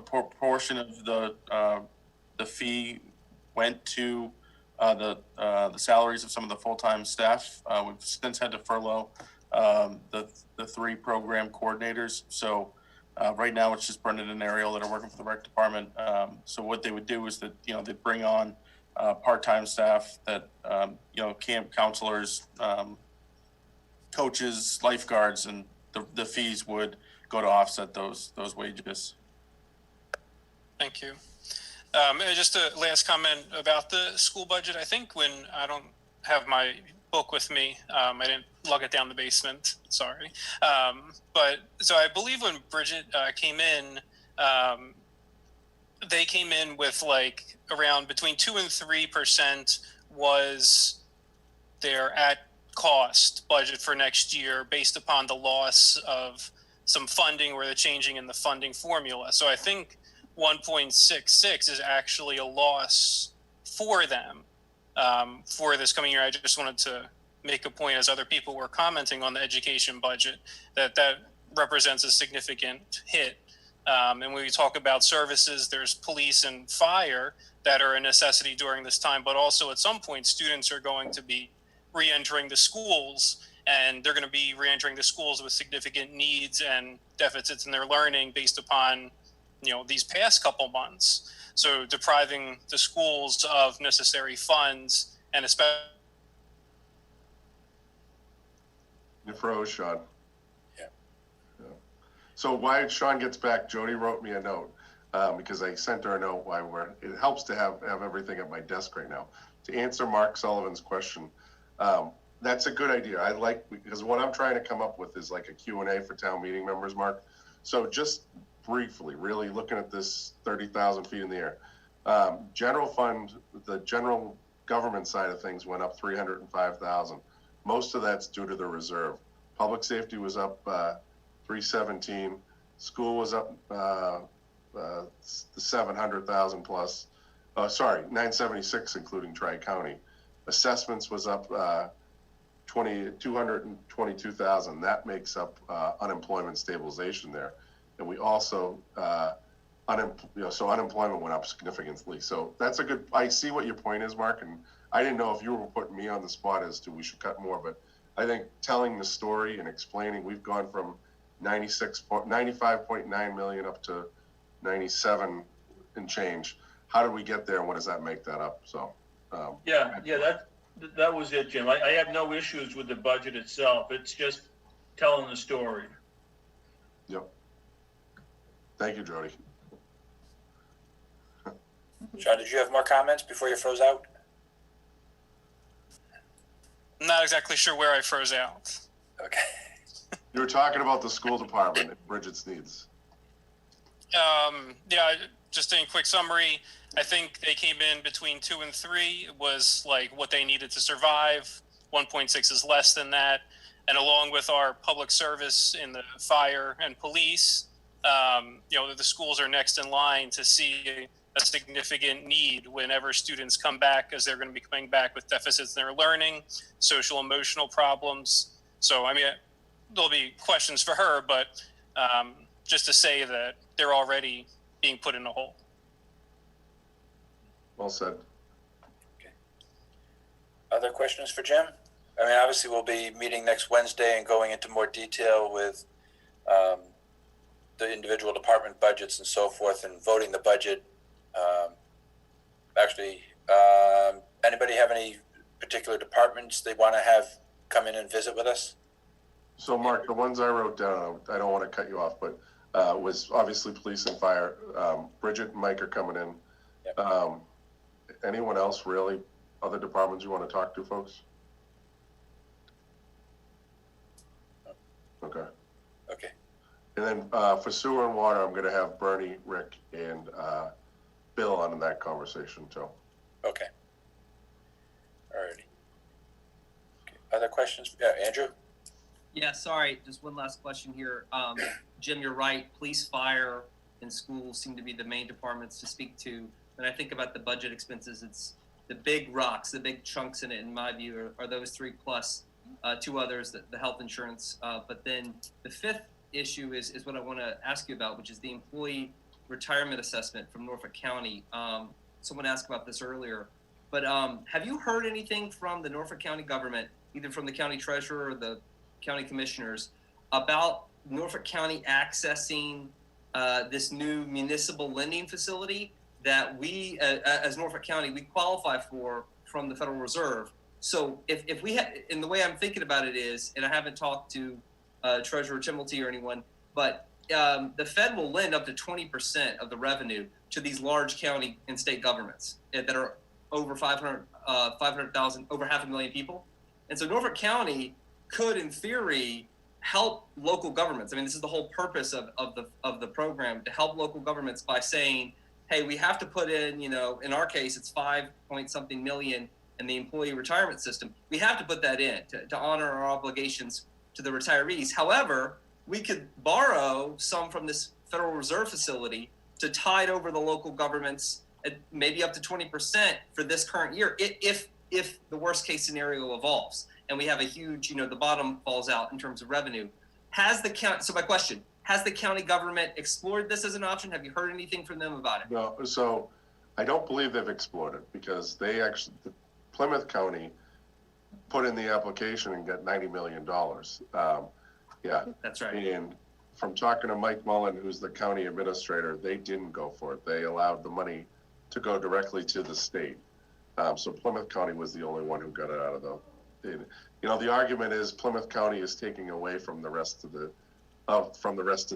proportion of the fee went to the salaries of some of the full-time staff. We've since had to furlough the 3 program coordinators. So Right now, it's just Brendan and Ariel that are working for the rec department. So what they would do is that, they'd bring on part-time staff that, camp counselors, coaches, lifeguards, and the fees would go to offset those wages. Thank you. And just a last comment about the school budget. I think when I don't have my book with me, I didn't lug it down the basement. Sorry. But so I believe when Bridget came in, they came in with like around between 2 and 3% was their at cost budget for next year based upon the loss of some funding or the changing in the funding formula. So I think 1.66 is actually a loss for them for this coming year. I just wanted to make a point, as other people were commenting on the education budget, that represents a significant hit. And when we talk about services, there's police and fire that are a necessity during this time, but also at some point, students are going to be re-entering the schools, and they're going to be re-entering the schools with significant needs and deficits in their learning based upon, these past couple months. So depriving the schools of necessary funds, and especially. You froze, Sean. Yeah. So while Sean gets back, Jody wrote me a note because I sent her a note it helps to have everything at my desk right now. To answer Mark Sullivan's question, that's a good idea. Because what I'm trying to come up with is like a Q&A for town meeting members, Mark. So just briefly, really looking at this 30,000 feet in the air. General fund, the general government side of things went up 305,000. Most of that's due to the reserve. Public safety was up 317. School was up 700,000 plus. 976, including Tri-County. Assessments was up 222,000. That makes up unemployment stabilization there. And we also, so unemployment went up significantly. So that's a good, I see what your point is, Mark, and I didn't know if you were putting me on the spot as to we should cut more, but I think telling the story and explaining, we've gone from 95.9 million up to 97 and change. How did we get there, and what does that make that up? So, that was it, Jim. I have no issues with the budget itself. It's just telling the story. Yep. Thank you, Jody. Sean, did you have more comments before you froze out? I'm not exactly sure where I froze out. Okay. You were talking about the school department and Bridget's needs. Just in quick summary, I think they came in between 2 and 3 was like what they needed to survive. 1.6 is less than that. And along with our public service in the fire and police, the schools are next in line to see a significant need whenever students come back, as they're going to be coming back with deficits in their learning, social emotional problems. So, there'll be questions for her, but just to say that they're already being put in a hole. Well said. Okay. Other questions for Jim? Obviously we'll be meeting next Wednesday and going into more detail with the individual department budgets and so forth, and voting the budget. Anybody have any particular departments they want to have come in and visit with us? So, Mark, the ones I wrote down, I don't want to cut you off, but was obviously police and fire. Bridget and Mike are coming in. Yep. Anyone else, really? Other departments you want to talk to, folks? Okay. Okay. And then for sewer and water, I'm going to have Bernie, Rick, and Bill on in that conversation too. Okay. Alrighty. Okay. Other questions? Yeah, Andrew? Yeah, sorry, just one last question here. Jim, you're right. Police, fire, and schools seem to be the main departments to speak to. When I think about the budget expenses, it's the big rocks, the big chunks in it, in my view, are those three plus 2 others, the health insurance. But then the 5th issue is what I want to ask you about, which is the employee retirement assessment from Norfolk County. Someone asked about this earlier, but have you heard anything from the Norfolk County government, either from the county treasurer or the county commissioners, about Norfolk County accessing this new municipal lending facility that we, as Norfolk County, we qualify for from the Federal Reserve. So if we had, and the way I'm thinking about it is, and I haven't talked to Treasurer Chimilty or anyone, but the Fed will lend up to 20% of the revenue to these large county and state governments that are over 500,000, over 500,000 people. And so Norfolk County could, in theory, help local governments. I mean, this is the whole purpose of the program, to help local governments by saying, hey, we have to put in, you know, in our case, it's 5-point-something million in the employee retirement system. We have to put that in to honor our obligations to the retirees. However, we could borrow some from this Federal Reserve facility to tide over the local governments at maybe up to 20% for this current year, if the worst case scenario evolves and we have a huge, you know, the bottom falls out in terms of revenue. Has the county, so my question, has the county government explored this as an option? Have you heard anything from them about it? No, so I don't believe they've explored it, because they actually, Plymouth County put in the application and got $90 million. Yeah. That's right. And from talking to Mike Mullen, who's the county administrator, they didn't go for it. They allowed the money to go directly to the state. So Plymouth County was the only one who got it out of the, you know, the argument is Plymouth County is taking away from the rest of the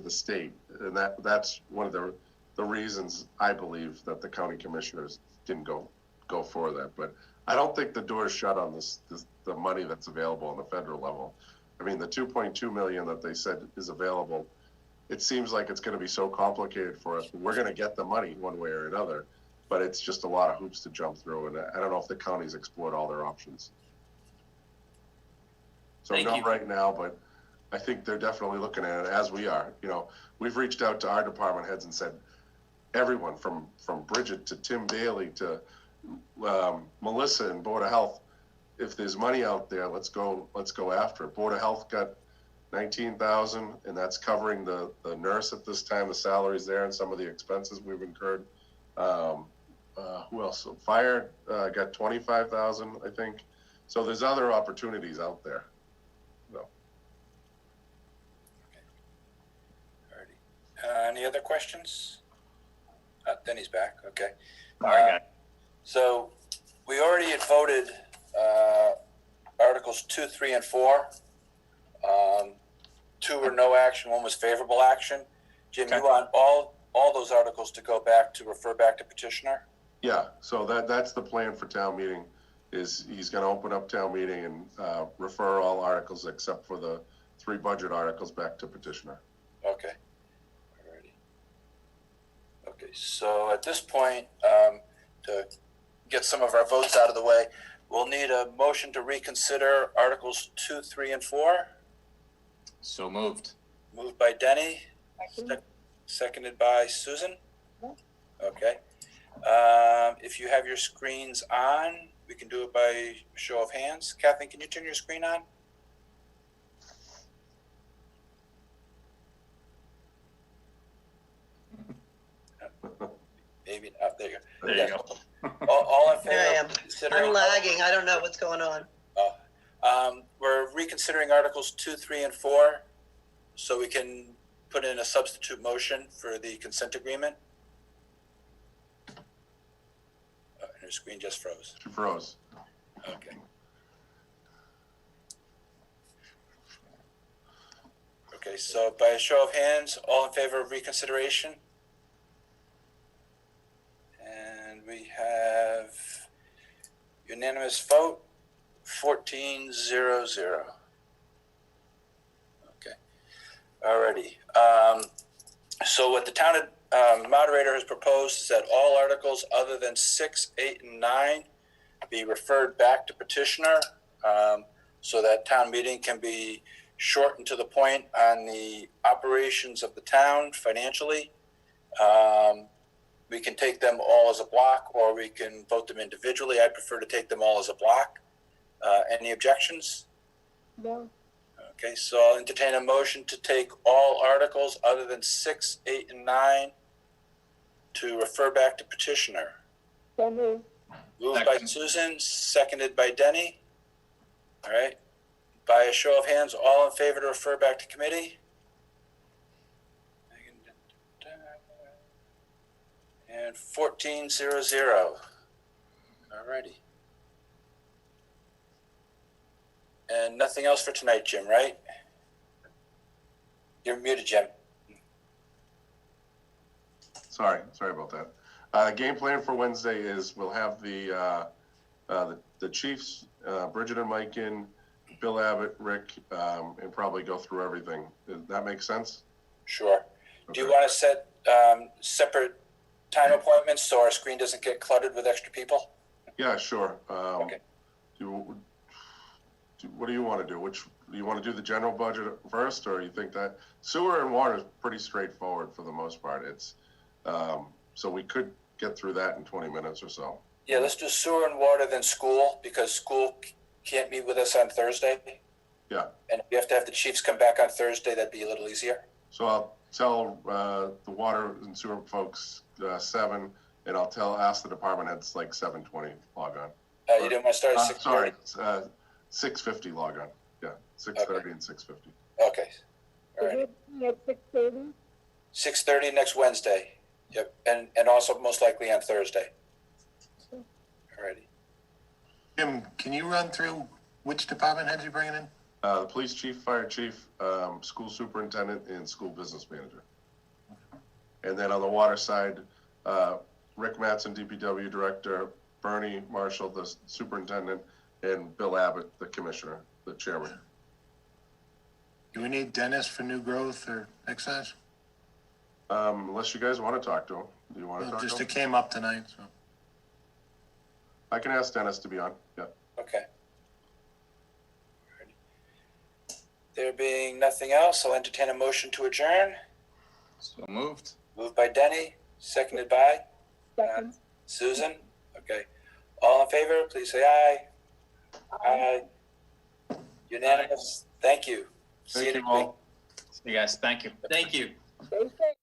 state. And that's one of the reasons I believe that the county commissioners didn't go for that. But I don't think the door is shut on the money that's available on the federal level. I mean, the 2.2 million that they said is available, it seems like it's going to be so complicated for us. We're going to get the money one way or another, but it's just a lot of hoops to jump through. And I don't know if the counties explored all their options. So not right now, but I think they're definitely looking at it, as we are. You know, we've reached out to our department heads and said, everyone from Bridget to Tim Daly to Melissa and Board of Health, if there's money out there, let's go after it. Board of Health got 19,000, and that's covering the nurse at this time, the salaries there, and some of the expenses we've incurred. Who else? Fire got 25,000, I think. So there's other opportunities out there. No. Alrighty. Any other questions? Denny's back. Okay. All right. So we already had voted Articles 2, 3, and 4. 2 were no action, 1 was favorable action. Jim, you want all those articles to go back to refer back to petitioner? Yeah, so that's the plan for town meeting, is he's going to open up town meeting and refer all articles except for the 3 budget articles back to petitioner. Okay. Alrighty. Okay, so at this point, to get some of our votes out of the way, we'll need a motion to reconsider Articles 2, 3, and 4. So moved. Moved by Denny, seconded by Susan. Okay. If you have your screens on, we can do it by show of hands. Kathleen, can you turn your screen on? Maybe not. There you go. There you go. All in favor? There I am. Considering I'm lagging. I don't know what's going on. We're reconsidering Articles 2, 3, and 4, so we can put in a substitute motion for the consent agreement. And her screen just froze. She froze. Okay. Okay, so by a show of hands, all in favor of reconsideration? And we have unanimous vote, 14-0-0. Okay. Alrighty. So what the town moderator has proposed is that all articles other than 6, 8, and 9 be referred back to petitioner, so that town meeting can be short and to the point on the operations of the town financially. We can take them all as a block, or we can vote them individually. I prefer to take them all as a block. Any objections? No. Okay, so I'll entertain a motion to take all articles other than 6, 8, and 9 to refer back to petitioner. So moved. Moved by Susan, seconded by Denny. All right. By a show of hands, all in favor to refer back to committee? And 1400. Alrighty. And nothing else for tonight, Jim, right? You're muted, Jim. Sorry about that. Game plan for Wednesday is we'll have the Chiefs, Bridget and Mike in, Bill Abbott, Rick, and probably go through everything. Does that make sense? Sure. Do you want to set separate time appointments so our screen doesn't get cluttered with extra people? Yeah, sure. Okay. What do you want to do? Do you want to do the general budget first, or you think that sewer and water is pretty straightforward for the most part? It's so we could get through that in 20 minutes or so. Yeah, let's do sewer and water, then school, because school can't meet with us on Thursday. Yeah. And if we have to have the Chiefs come back on Thursday, that'd be a little easier. So I'll tell the water and sewer folks 7, and I'll ask the department heads like 7:20 log on. You didn't want to start at 6:30? Sorry, 6:50 log on. Yeah, 6:30 and 6:50. Okay. All right. At 6:30? 6:30 next Wednesday. Yep. And also most likely on Thursday. Alrighty. Jim, can you run through which department heads you're bringing in? The police chief, fire chief, school superintendent, and school business manager. And then on the water side, Rick Mattson, DPW director, Bernie Marshall, the superintendent, and Bill Abbott, the commissioner, the chairman. Do we need Dennis for new growth or excise? Unless you guys want to talk to him. Do you want to Well, talk just to it him? came up tonight, so. I can ask Dennis to be on. Yeah. Okay. Alrighty. There being nothing else, I'll entertain a motion to adjourn. So moved. Moved by Denny, seconded by Second. Susan. Okay. All in favor, please say aye. Aye. Unanimous. Thank you. See you Thank you next week. all. See you guys. Thank you. Thank you. Stay safe.